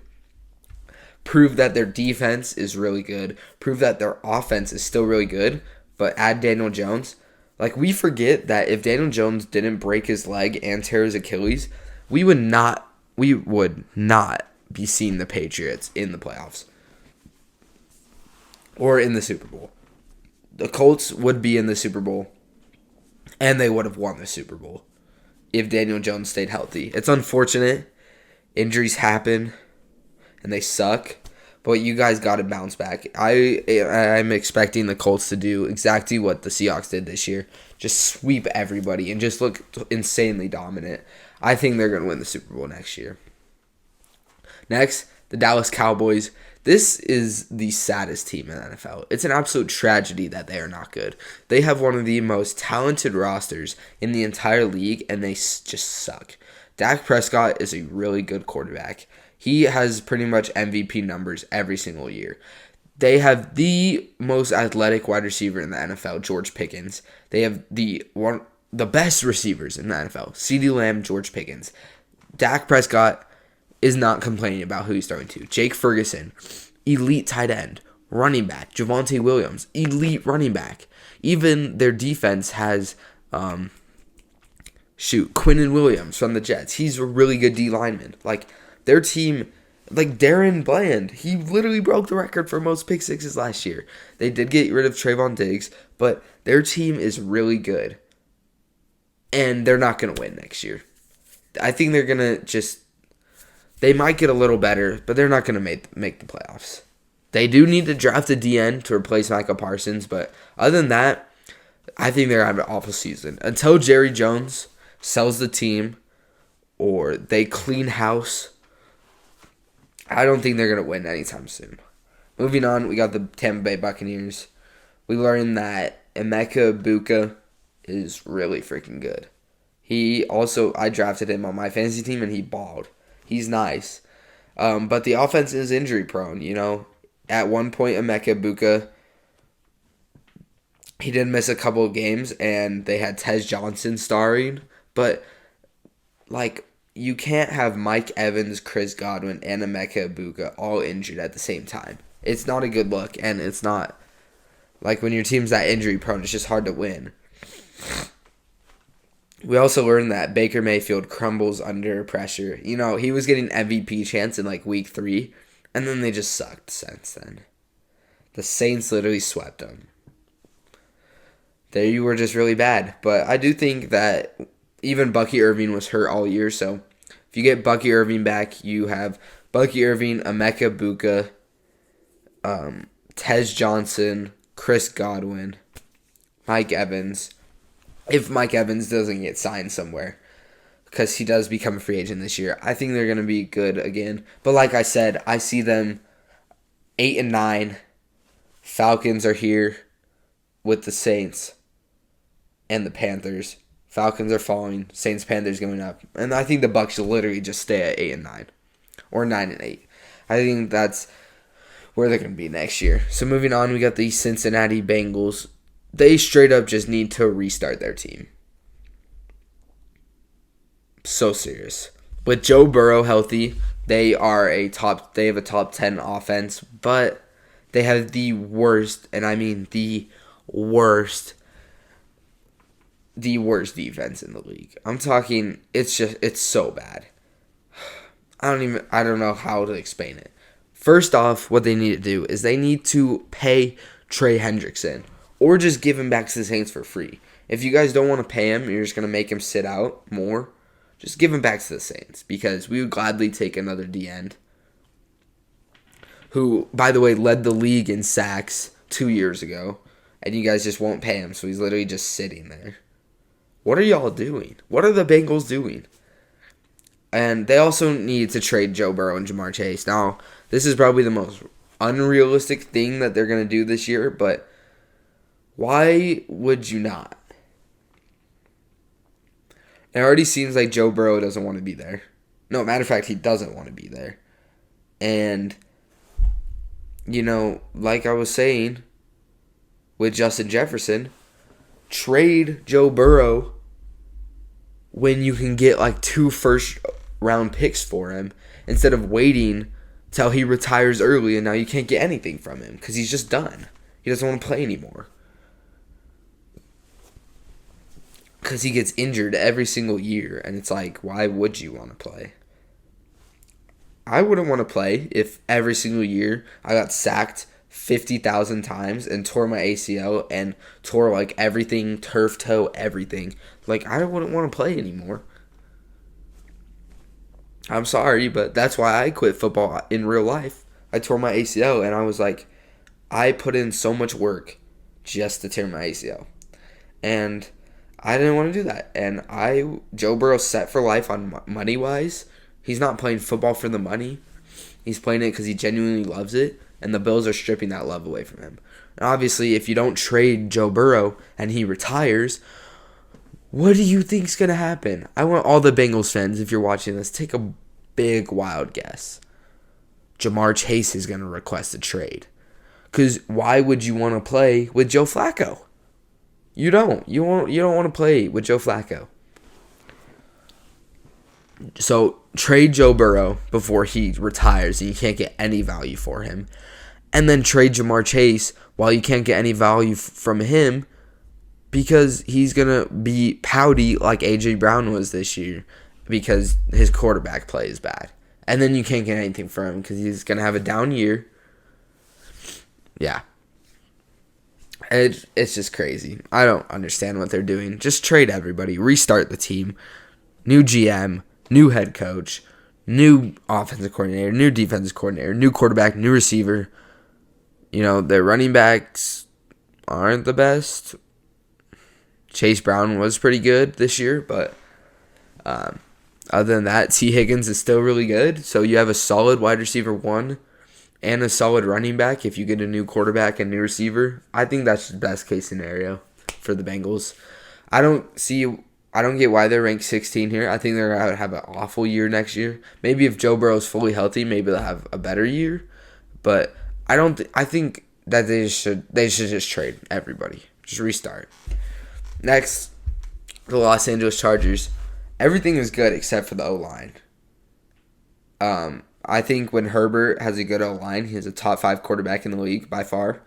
Prove that their defense is really good. Prove that their offense is still really good. But add Daniel Jones. We forget that if Daniel Jones didn't break his leg and tear his Achilles, we would not be seeing the Patriots in the playoffs or in the Super Bowl. the Colts would be in the Super Bowl, and they would have won the Super Bowl if Daniel Jones stayed healthy. It's unfortunate. Injuries happen, and they suck. But you guys got to bounce back. I'm expecting the Colts to do exactly what the Seahawks did this year. Just sweep everybody and just look insanely dominant. I think they're going to win the Super Bowl next year. Next, the Dallas Cowboys. This is the saddest team in the NFL. It's an absolute tragedy that they are not good. They have one of the most talented rosters in the entire league, and they just suck. Dak Prescott is a really good quarterback. He has pretty much MVP numbers every single year. They have the most athletic wide receiver in the NFL, George Pickens. They have the best receivers in the NFL, CeeDee Lamb, George Pickens. Dak Prescott is not complaining about who he's throwing to. Jake Ferguson, elite tight end. Running back, Javonte Williams, elite running back. Even their defense has Quinnen Williams from the Jets. He's a really good D lineman. Their team, Darren Bland, he literally broke the record for most pick sixes last year. They did get rid of Trayvon Diggs, but their team is really good. And they're not going to win next year. I think they're going to they might get a little better, but they're not going to make the playoffs. They do need to draft a DN to replace Micah Parsons, but other than that, I think they're going to have an awful season. Until Jerry Jones sells the team or they clean house, I don't think they're going to win anytime soon. Moving on, we got the Tampa Bay Buccaneers. We learned that Emeka Egbuka is really freaking good. I drafted him on my fantasy team, and he balled. He's nice. But the offense is injury prone, At one point, Emeka Egbuka, he did miss a couple of games, and they had Tez Johnson starring. But, you can't have Mike Evans, Chris Godwin, and Emeka Egbuka all injured at the same time. It's not a good look, and it's not when your team's that injury prone, it's just hard to win. We also learned that Baker Mayfield crumbles under pressure. He was getting MVP chance in week 3, and then they just sucked since then. The Saints literally swept them. They were just really bad. But I do think that even Bucky Irving was hurt all year, so if you get Bucky Irving back, you have Bucky Irving, Emeka Egbuka, Tez Johnson, Chris Godwin, Mike Evans. If Mike Evans doesn't get signed somewhere, because he does become a free agent this year, I think they're going to be good again. But like I said, I see them 8-9. Falcons are here with the Saints and the Panthers. Falcons are falling. Saints, Panthers going up. And I think the Bucs will literally just stay at 8-9 or 9-8. I think that's where they're going to be next year. So moving on, we got the Cincinnati Bengals. They straight up just need to restart their team. So serious. With Joe Burrow healthy, they have a top 10 offense, but they have the worst, and I mean the worst defense in the league. I'm talking, it's so bad. I don't know how to explain it. First off, what they need to do is they need to pay Trey Hendrickson or just give him back to the Saints for free. If you guys don't want to pay him, you're just going to make him sit out more, just give him back to the Saints because we would gladly take another D-end who, by the way, led the league in sacks 2 years ago, and you guys just won't pay him, so he's literally just sitting there. What are y'all doing? What are the Bengals doing? And they also need to trade Joe Burrow and Jamar Chase. Now, this is probably the most unrealistic thing that they're going to do this year, but why would you not? It already seems like Joe Burrow doesn't want to be there. No, matter of fact, he doesn't want to be there. And, like I was saying with Justin Jefferson, trade Joe Burrow when you can get 2 first-round picks for him instead of waiting till he retires early and now you can't get anything from him because he's just done. He doesn't want to play anymore. Because he gets injured every single year, and it's why would you want to play? I wouldn't want to play if every single year I got sacked 50,000 times and tore my ACL and tore like everything, turf toe, everything. Like, I wouldn't want to play anymore. I'm sorry, but that's why I quit football in real life. I tore my ACL and I was like, I put in so much work just to tear my ACL. And I didn't want to do that. And Joe Burrow's set for life on money-wise. He's not playing football for the money. He's playing it because he genuinely loves it. And the Bills are stripping that love away from him. And obviously, if you don't trade Joe Burrow and he retires, what do you think's going to happen? I want all the Bengals fans, if you're watching this, take a big wild guess. Ja'Marr Chase is going to request a trade. Because why would you want to play with Joe Flacco? You don't. You don't want to play with Joe Flacco. So trade Joe Burrow before he retires and you can't get any value for him. And then trade Ja'Marr Chase while you can't get any value from him because he's going to be pouty like A.J. Brown was this year because his quarterback play is bad. And then you can't get anything from him because he's going to have a down year. Yeah. It's just crazy. I don't understand what they're doing. Just trade everybody. Restart the team. New GM. New head coach. New offensive coordinator. New defensive coordinator. New quarterback. New receiver. You know, their running backs aren't the best. Chase Brown was pretty good this year, but other than that, T. Higgins is still really good. So you have a solid wide receiver 1 and a solid running back if you get a new quarterback and new receiver. I think that's the best case scenario for the Bengals. I don't get why they're ranked 16 here. I think they're going to have an awful year next year. Maybe if Joe Burrow's fully healthy, maybe they'll have a better year. But I think that they should just trade everybody. Just restart. Next, the Los Angeles Chargers. Everything is good except for the O-line. I think when Herbert has a good O-line, he's a top 5 quarterback in the league by far.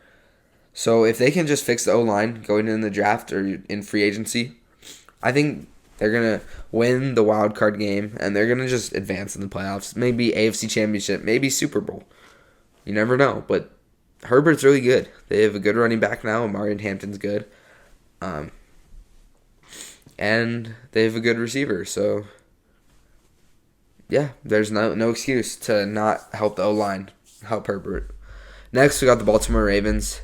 So if they can just fix the O-line going in the draft or in free agency, I think they're going to win the wild card game and they're going to just advance in the playoffs. Maybe AFC Championship, maybe Super Bowl. You never know, but Herbert's really good. They have a good running back now. Marion Hampton's good. And they have a good receiver, so yeah, there's no excuse to not help the O-line, help Herbert. Next, we got the Baltimore Ravens.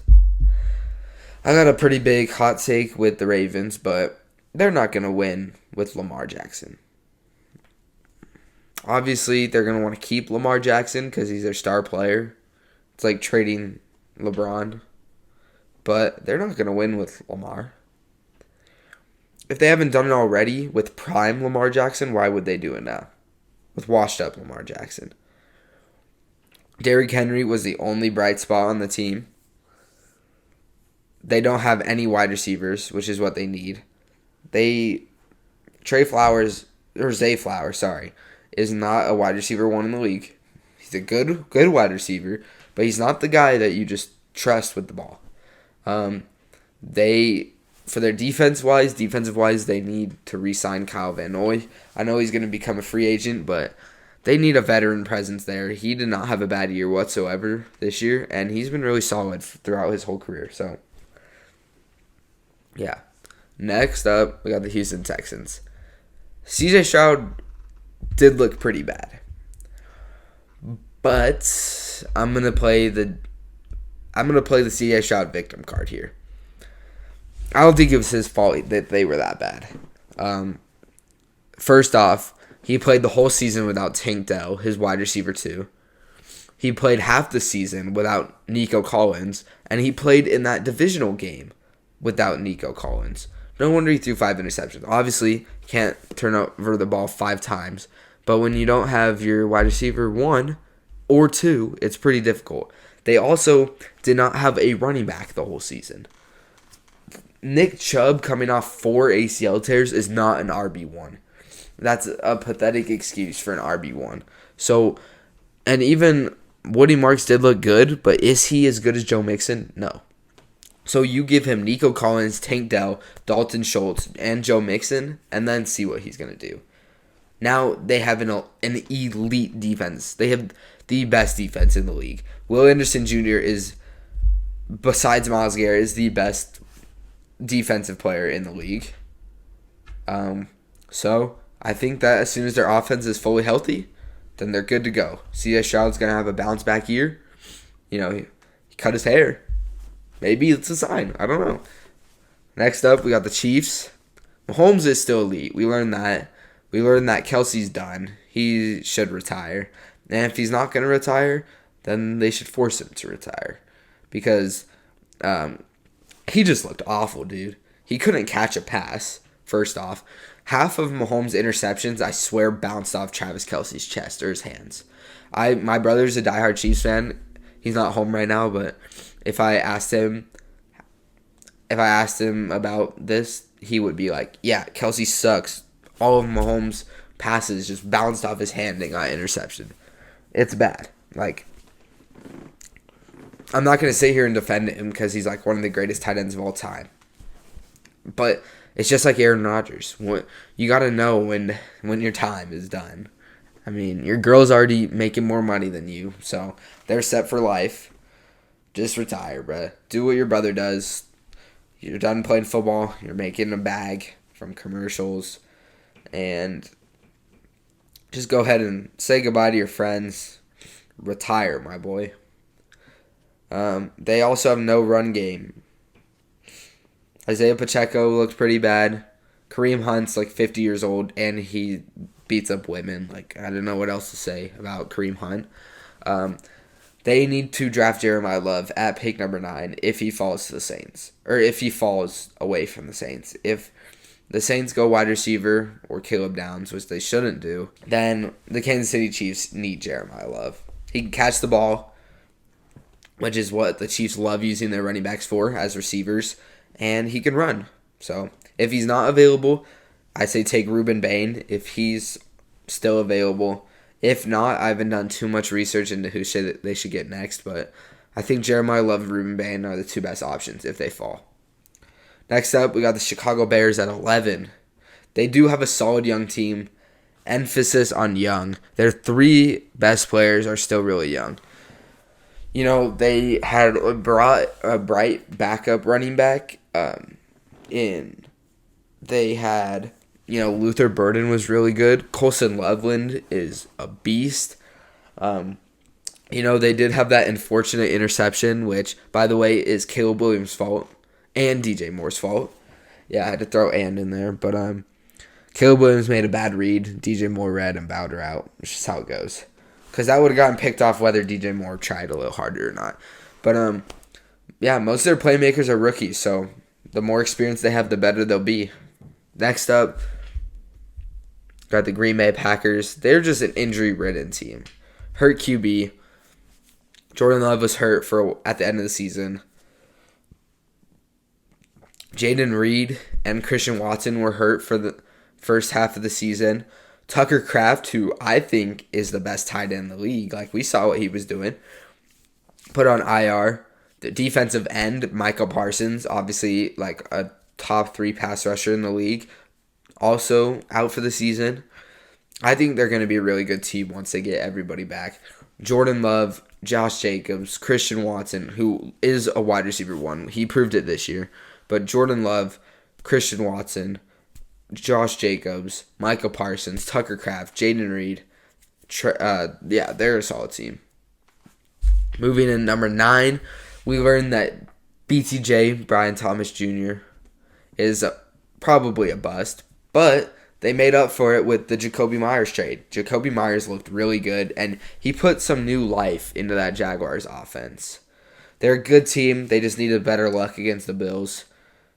I got a pretty big hot take with the Ravens, but they're not going to win with Lamar Jackson. Obviously, they're going to want to keep Lamar Jackson because he's their star player. It's like trading LeBron. But they're not going to win with Lamar. If they haven't done it already with prime Lamar Jackson, why would they do it now? With washed up Lamar Jackson. Derrick Henry was the only bright spot on the team. They don't have any wide receivers, which is what they need. Zay Flowers, is not a wide receiver 1 in the league. He's a good wide receiver, but he's not the guy that you just trust with the ball. For their defensive wise, they need to re-sign Kyle Van Noy. I know he's going to become a free agent, but they need a veteran presence there. He did not have a bad year whatsoever this year, and he's been really solid throughout his whole career. So, yeah. Next up, we got the Houston Texans. CJ Stroud did look pretty bad, but I'm gonna play the CJ Stroud victim card here. I don't think it was his fault that they were that bad. First off, he played the whole season without Tank Dell, his wide receiver 2. He played half the season without Nico Collins, and he played in that divisional game without Nico Collins. No wonder he threw 5 interceptions. Obviously, can't turn over the ball 5 times, but when you don't have your wide receiver 1 or 2, it's pretty difficult. They also did not have a running back the whole season. Nick Chubb coming off 4 ACL tears is not an RB1. That's a pathetic excuse for an RB1. So, and even Woody Marks did look good, but is he as good as Joe Mixon? No. So you give him Nico Collins, Tank Dell, Dalton Schultz, and Joe Mixon, and then see what he's going to do. Now they have an elite defense. They have the best defense in the league. Will Anderson Jr. is besides Myles Garrett, is the best defensive player in the league. So I think that as soon as their offense is fully healthy, then they're good to go. C.J. Stroud's going to have a bounce back year. He cut his hair. Maybe it's a sign. I don't know. Next up, we got the Chiefs. Mahomes is still elite. We learned that. We learned that Kelsey's done. He should retire. And if he's not going to retire, then they should force him to retire. Because he just looked awful, dude. He couldn't catch a pass, first off. Half of Mahomes' interceptions, I swear, bounced off Travis Kelce's chest or his hands. My brother's a diehard Chiefs fan. He's not home right now, but if I asked him about this, he would be like, yeah, Kelce sucks. All of Mahomes' passes just bounced off his hand and got interception. It's bad. Like, I'm not going to sit here and defend him because he's like one of the greatest tight ends of all time. But it's just like Aaron Rodgers. You got to know when your time is done. I mean, your girl's already making more money than you, so they're set for life. Just retire, bruh. Do what your brother does. You're done playing football. You're making a bag from commercials. And just go ahead and say goodbye to your friends. Retire, my boy. They also have no run game. Isaiah Pacheco looked pretty bad. Kareem Hunt's like 50 years old, and he beats up women. Like, I don't know what else to say about Kareem Hunt. They need to draft Jeremiah Love at pick number 9 if he falls to the Saints. Or if he falls away from the Saints. If the Saints go wide receiver or Caleb Downs, which they shouldn't do, then the Kansas City Chiefs need Jeremiah Love. He can catch the ball, which is what the Chiefs love using their running backs for as receivers, and he can run. So if he's not available, I say take Ruben Bain if he's still available. If not, I haven't done too much research into who they should get next, but I think Jeremiah Love and Ruben Bain are the two best options if they fall. Next up, we got the Chicago Bears at 11. They do have a solid young team. Emphasis on young. Their 3 best players are still really young. They had a bright backup running back. They had, Luther Burden was really good. Colson Loveland is a beast. They did have that unfortunate interception, which, by the way, is Caleb Williams' fault and DJ Moore's fault. Yeah, I had to throw and in there, but Caleb Williams made a bad read. DJ Moore read and bowed her out. It's just how it goes. Because that would have gotten picked off whether DJ Moore tried a little harder or not. But, most of their playmakers are rookies, so the more experience they have, the better they'll be. Next up, got the Green Bay Packers. They're just an injury-ridden team. Hurt QB. Jordan Love was hurt at the end of the season. Jaden Reed and Christian Watson were hurt for the first half of the season. Tucker Kraft, who I think is the best tight end in the league, like we saw what he was doing, put on IR. The defensive end, Michael Parsons, obviously like a top 3 pass rusher in the league, also out for the season. I think they're going to be a really good team once they get everybody back. Jordan Love, Josh Jacobs, Christian Watson, who is a wide receiver 1. He proved it this year. But Jordan Love, Christian Watson, Josh Jacobs, Michael Parsons, Tucker Kraft, Jaden Reed. They're a solid team. Moving in number 9, we learned that BTJ, Brian Thomas Jr., is probably a bust. But they made up for it with the Jacoby Myers trade. Jacoby Myers looked really good, and he put some new life into that Jaguars offense. They're a good team. They just needed better luck against the Bills.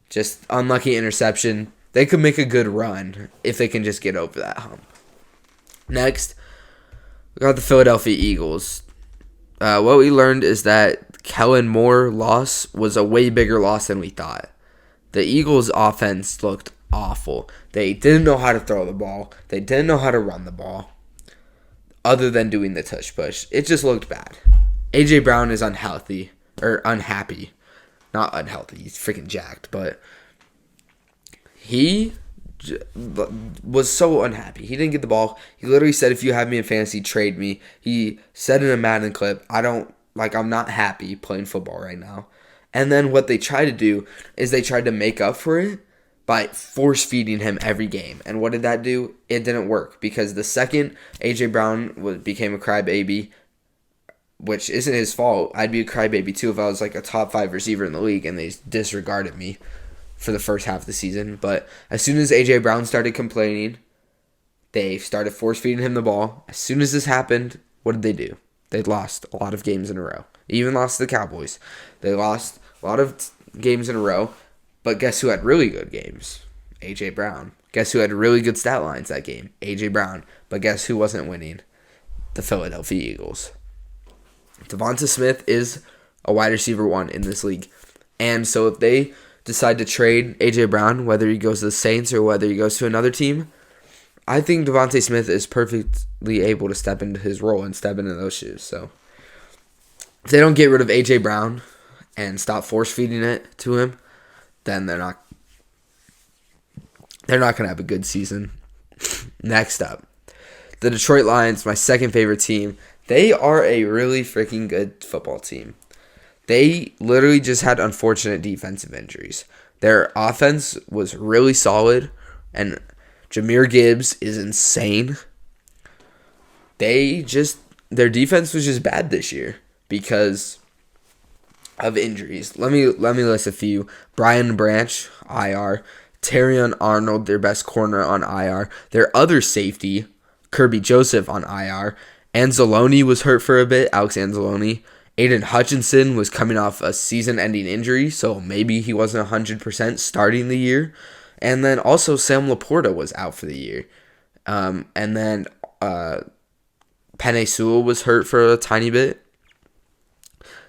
Just unlucky interception. They could make a good run if they can just get over that hump. Next, we got the Philadelphia Eagles. What we learned is that Kellen Moore loss was a way bigger loss than we thought. The Eagles' offense looked awful. They didn't know how to throw the ball. They didn't know how to run the ball. Other than doing the tush push. It just looked bad. A.J. Brown is unhealthy. Or unhappy. Not unhealthy. He's freaking jacked. But he was so unhappy. He didn't get the ball. He literally said, if you have me in fantasy, trade me. He said in a Madden clip, I'm not happy playing football right now. And then what they tried to do is they tried to make up for it by force feeding him every game. And what did that do? It didn't work, because the second A.J. Brown became a crybaby, which isn't his fault. I'd be a crybaby too if I was like a top 5 receiver in the league and they disregarded me for the first half of the season. But as soon as A.J. Brown started complaining, they started force feeding him the ball. As soon as this happened, what did they do? They lost a lot of games in a row. Even lost to the Cowboys. They lost a lot of games in a row. But guess who had really good games? A.J. Brown. Guess who had really good stat lines that game? A.J. Brown. But guess who wasn't winning? The Philadelphia Eagles. Devonta Smith is a wide receiver 1 in this league. And so if they decide to trade A.J. Brown, whether he goes to the Saints or whether he goes to another team, I think Devonta Smith is perfectly able to step into his role and step into those shoes. So if they don't get rid of A.J. Brown and stop force-feeding it to him, then they're not going to have a good season. Next up, the Detroit Lions, my second favorite team. They are a really freaking good football team. They literally just had unfortunate defensive injuries. Their offense was really solid, and Jahmyr Gibbs is insane. Their defense was just bad this year because of injuries. Let me list a few. Brian Branch, IR. Terrion Arnold, their best corner, on IR. Their other safety, Kirby Joseph, on IR. Anzalone was hurt for a bit, Alex Anzalone. Aiden Hutchinson was coming off a season-ending injury, so maybe he wasn't 100% starting the year. And then also Sam Laporta was out for the year. And then Penei Sewell was hurt for a tiny bit.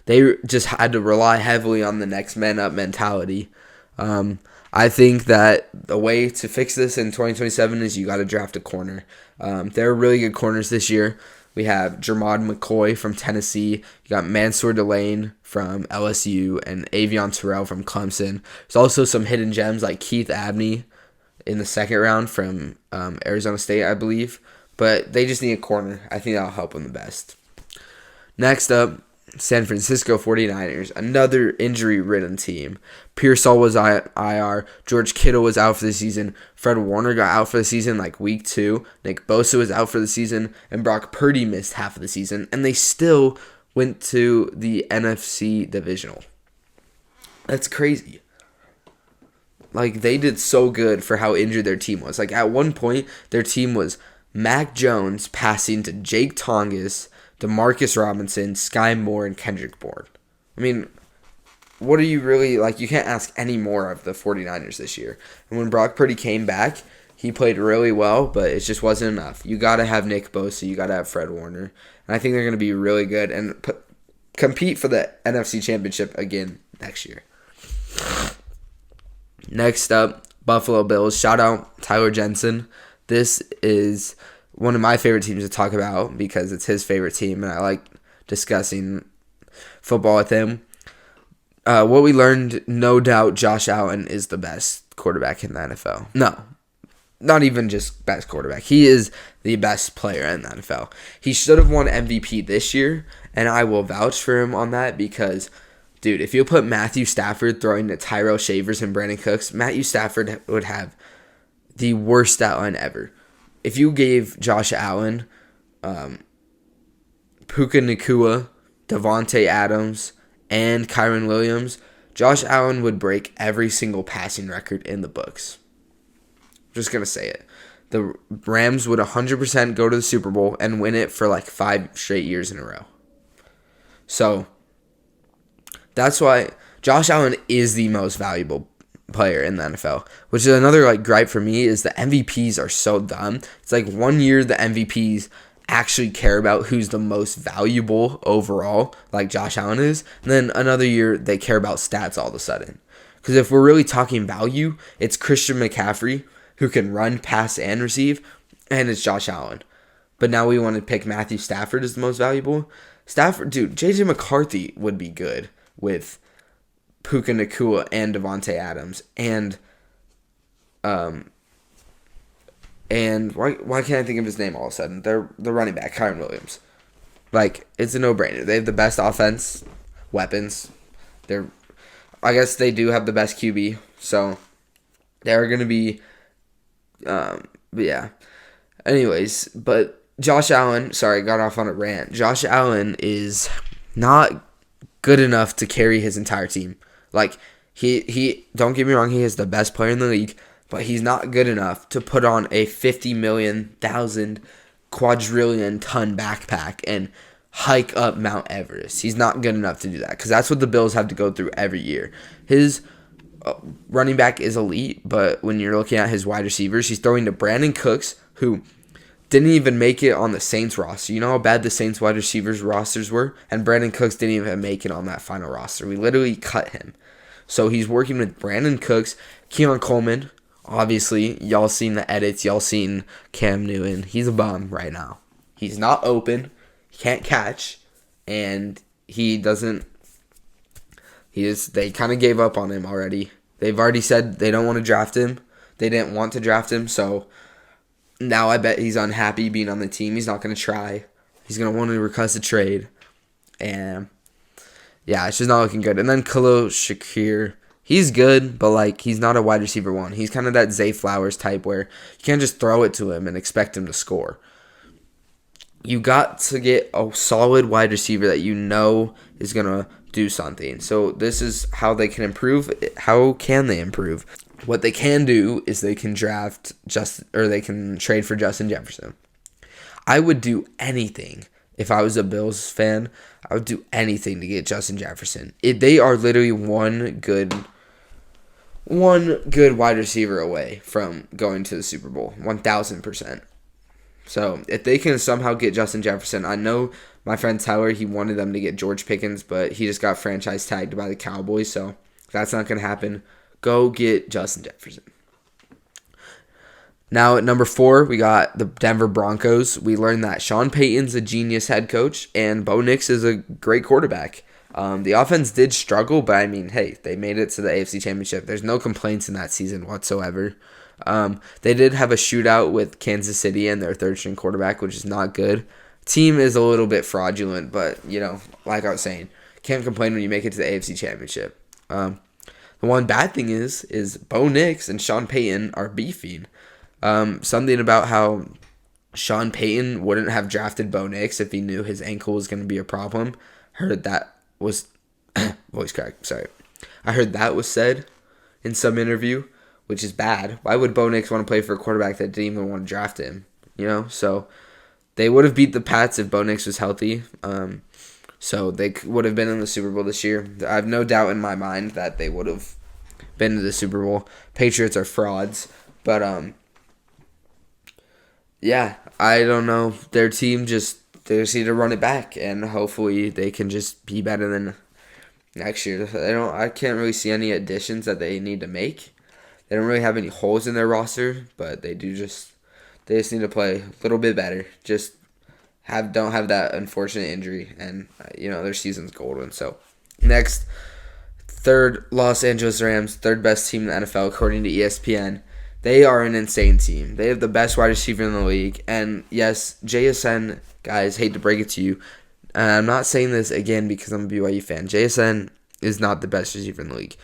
They just had to rely heavily on the next man up mentality. I think that the way to fix this in 2027 is you got to draft a corner. There are really good corners this year. We have Jermod McCoy from Tennessee. You got Mansour Delane from LSU and Avion Terrell from Clemson. There's also some hidden gems like Keith Abney in the second round from Arizona State, I believe. But they just need a corner. I think that'll help them the best. Next up, San Francisco 49ers, another injury-ridden team. Pearsall was IR. George Kittle was out for the season. Fred Warner got out for the season like week 2. Nick Bosa was out for the season. And Brock Purdy missed half of the season. And they still went to the NFC Divisional. That's crazy. Like, they did so good for how injured their team was. Like, at one point, their team was Mac Jones passing to Jake Tonges, Demarcus Robinson, Sky Moore, and Kendrick Bourne. I mean, what are you really, like, you can't ask any more of the 49ers this year. And when Brock Purdy came back, he played really well, but it just wasn't enough. You got to have Nick Bosa, you got to have Fred Warner. And I think they're going to be really good and compete for the NFC Championship again next year. Next up, Buffalo Bills. Shout out Tyler Jensen. This is one of my favorite teams to talk about because it's his favorite team, and I like discussing football with him. What we learned, no doubt, Josh Allen is the best quarterback in the NFL. No, not even just best quarterback. He is the best player in the NFL. He should have won MVP this year, and I will vouch for him on that because, dude, if you put Matthew Stafford throwing to Tyrell Shavers and Brandon Cooks, Matthew Stafford would have the worst stat line ever. If you gave Josh Allen, Puka Nacua, Devontae Adams, and Kyron Williams, Josh Allen would break every single passing record in the books. I'm just going to say it. The Rams would 100% go to the Super Bowl and win it for like 5 straight years in a row. So, that's why Josh Allen is the most valuable player in the NFL, which is another like gripe for me is the MVPs are so dumb. It's like 1 year the MVPs actually care about who's the most valuable overall, like Josh Allen is, and then another year they care about stats all of a sudden. Because if we're really talking value, it's Christian McCaffrey who can run, pass, and receive, and it's Josh Allen. But now we want to pick Matthew Stafford as the most valuable. Stafford, dude, JJ McCarthy would be good with Puka Nacua and Devontae Adams and why can't I think of his name all of a sudden? They're the running back, Kyron Williams. Like, it's a no-brainer. They have the best offense weapons. They're I guess they do have the best QB, so they're going to be, but yeah. Anyways, but Josh Allen, sorry, I got off on a rant. Josh Allen is not good enough to carry his entire team. Like, he don't get me wrong, he is the best player in the league, but he's not good enough to put on a 50 million, thousand, quadrillion ton backpack and hike up Mount Everest. He's not good enough to do that because that's what the Bills have to go through every year. His running back is elite, but when you're looking at his wide receivers, he's throwing to Brandon Cooks, who didn't even make it on the Saints roster. You know how bad the Saints wide receivers rosters were? And Brandon Cooks didn't even make it on that final roster. We literally cut him. So he's working with Brandon Cooks, Keon Coleman. Obviously, y'all seen the edits. Y'all seen Cam Newton. He's a bum right now. He's not open. He can't catch. And he doesn't... They kind of gave up on him already. They've already said they don't want to draft him. They didn't want to draft him, so now I bet he's unhappy being on the team. He's not going to try. He's going to want to request a trade. And, yeah, it's just not looking good. And then Khalil Shakir, he's good, but, like, he's not a wide receiver one. He's kind of that Zay Flowers type where you can't just throw it to him and expect him to score. You got to get a solid wide receiver that you know is going to do something. So this is how they can improve. How can they improve? What they can do is they can they can trade for Justin Jefferson. I would do anything if I was a Bills fan. I would do anything to get Justin Jefferson. They are literally one good wide receiver away from going to the Super Bowl. 1,000%. So if they can somehow get Justin Jefferson, I know my friend Tyler, he wanted them to get George Pickens, but he just got franchise tagged by the Cowboys, so that's not going to happen. Go get Justin Jefferson. Now at number 4, we got the Denver Broncos. We learned that Sean Payton's a genius head coach, and Bo Nix is a great quarterback. The offense did struggle, but I mean, hey, they made it to the AFC Championship. There's no complaints in that season whatsoever. They did have a shootout with Kansas City and their third-string quarterback, which is not good. Team is a little bit fraudulent, but, you know, like I was saying, can't complain when you make it to the AFC Championship. The one bad thing is Bo Nix and Sean Payton are beefing. Something about how Sean Payton wouldn't have drafted Bo Nix if he knew his ankle was going to be a problem. Heard that was... voice crack, sorry. I heard that was said in some interview, which is bad. Why would Bo Nix want to play for a quarterback that didn't even want to draft him? You know, so they would have beat the Pats if Bo Nix was healthy. So they would have been in the Super Bowl this year. I have no doubt in my mind that they would have been to the Super Bowl. Patriots are frauds. But, yeah, I don't know. They just need to run it back, and hopefully they can just be better than next year. I can't really see any additions that they need to make. They don't really have any holes in their roster, but they just need to play a little bit better. Don't have that unfortunate injury, and their season's golden. So next, third, Los Angeles Rams, third best team in the NFL according to ESPN. They are an insane team. They have the best wide receiver in the league, and yes, JSN, guys, hate to break it to you, and I'm not saying this again because I'm a BYU fan. JSN is not the best receiver in the league.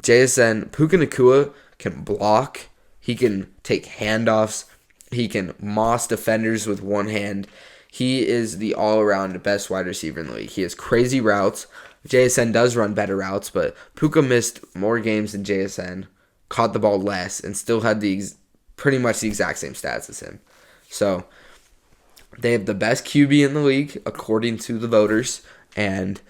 Puka Nacua can block. He can take handoffs. He can moss defenders with one hand. He is the all-around best wide receiver in the league. He has crazy routes. JSN does run better routes, but Puka missed more games than JSN, caught the ball less, and still had pretty much the exact same stats as him. So they have the best QB in the league, according to the voters, and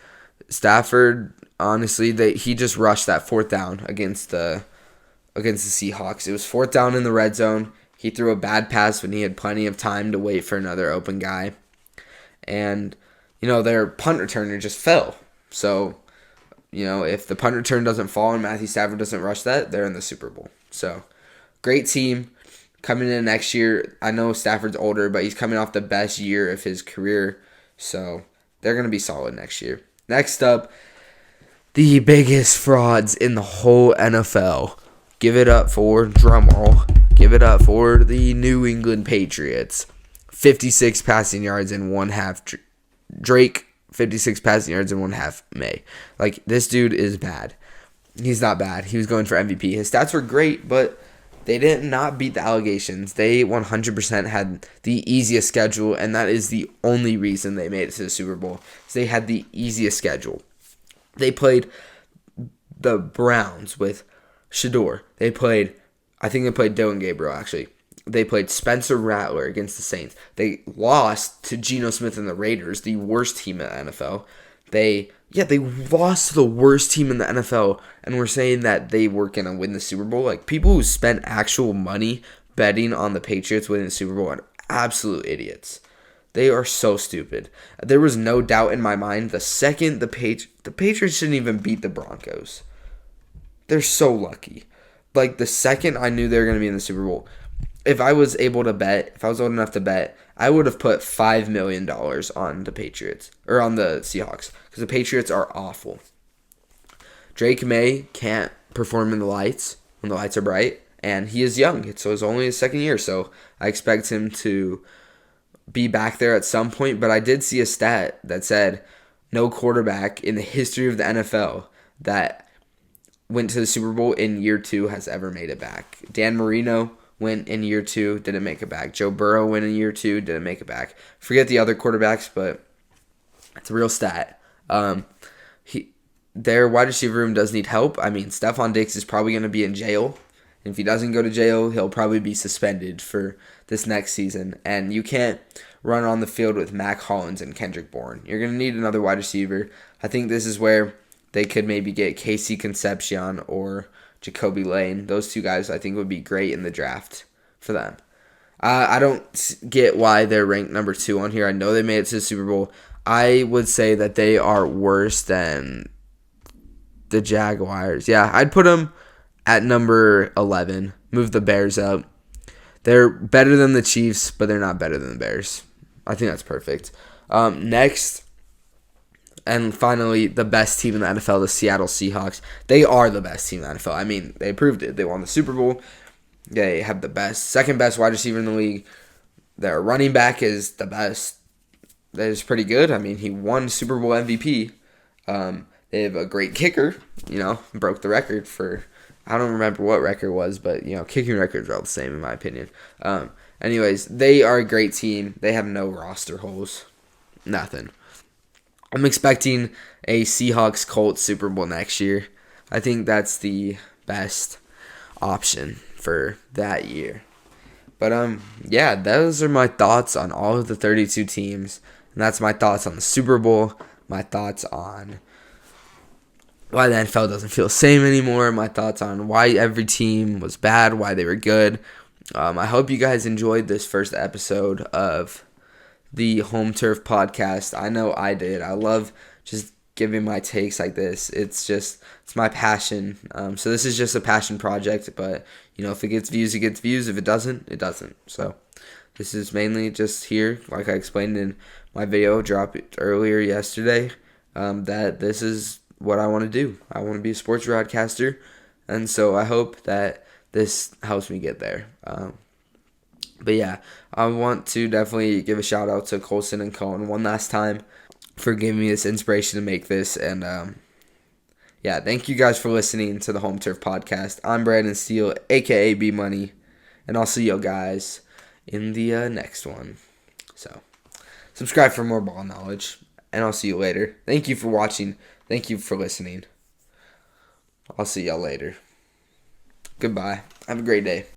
Stafford, honestly, he just rushed that fourth down against the Seahawks. It was fourth down in the red zone. He threw a bad pass when he had plenty of time to wait for another open guy. And, their punt returner just fell. So, if the punt return doesn't fall and Matthew Stafford doesn't rush that, they're in the Super Bowl. So, great team coming in next year. I know Stafford's older, but he's coming off the best year of his career. So, they're going to be solid next year. Next up, the biggest frauds in the whole NFL. Give it up for, drumroll, give it up for the New England Patriots. 56 passing yards in one half. Drake, 56 passing yards in one half. May. Like, this dude is bad. he's not bad. He was going for MVP. His stats were great, but they did not beat the allegations. They 100% had the easiest schedule, and that is the only reason they made it to the Super Bowl. They had the easiest schedule. They played the Browns with Shador. I think they played Dylan Gabriel, actually. They played Spencer Rattler against the Saints. They lost to Geno Smith and the Raiders, the worst team in the NFL. They lost to the worst team in the NFL, and we're saying that they were going to win the Super Bowl. Like, people who spent actual money betting on the Patriots winning the Super Bowl are absolute idiots. They are so stupid. There was no doubt in my mind the second the Patriots shouldn't even beat the Broncos. They're so lucky. Like, the second I knew they were going to be in the Super Bowl, if I was old enough to bet, I would have put $5 million on the Patriots, or on the Seahawks, because the Patriots are awful. Drake May can't perform in the lights when the lights are bright, and he is young, so it's only his second year, so I expect him to be back there at some point. But I did see a stat that said no quarterback in the history of the NFL that went to the Super Bowl in year 2 has ever made it back. Dan Marino went in year 2, didn't make it back. Joe Burrow went in year 2, didn't make it back. Forget the other quarterbacks, but it's a real stat. Their wide receiver room does need help. I mean, Stephon Diggs is probably going to be in jail. And if he doesn't go to jail, he'll probably be suspended for this next season. And you can't run on the field with Mac Hollins and Kendrick Bourne. You're going to need another wide receiver. I think this is where they could maybe get Casey Concepcion or Jacoby Lane. Those two guys I think would be great in the draft for them. I don't get why they're ranked number 2 on here. I know they made it to the Super Bowl. I would say that they are worse than the Jaguars. Yeah, I'd put them at number 11. Move the Bears up. They're better than the Chiefs, but they're not better than the Bears. I think that's perfect. Next, and finally, the best team in the NFL, the Seattle Seahawks. They are the best team in the NFL. I mean, they proved it. They won the Super Bowl. They have the second best wide receiver in the league. Their running back is the best. That is pretty good. I mean, he won Super Bowl MVP. They have a great kicker. Broke the record for, I don't remember what record it was, but kicking records are all the same in my opinion. Anyways, they are a great team. They have no roster holes. Nothing. I'm expecting a Seahawks-Colts Super Bowl next year. I think that's the best option for that year. But, yeah, those are my thoughts on all of the 32 teams. And that's my thoughts on the Super Bowl, my thoughts on why the NFL doesn't feel the same anymore, my thoughts on why every team was bad, why they were good. I hope you guys enjoyed this first episode of the Home Turf Podcast. I know I did. I love just giving my takes like this. It's my passion. So this is just a passion project, but if it gets views, it gets views. If it doesn't, it doesn't. So this is mainly just here, like I explained in my video dropped earlier yesterday, that this is what I want to do. I want to be a sports broadcaster, and so I hope that this helps me get there. But yeah, I want to definitely give a shout out to Colson and Cohen one last time for giving me this inspiration to make this. And yeah, thank you guys for listening to the Home Turf Podcast. I'm Brandon Steele, aka B Money, and I'll see you guys in the next one. So subscribe for more ball knowledge, and I'll see you later. Thank you for watching. Thank you for listening. I'll see y'all later. Goodbye. Have a great day.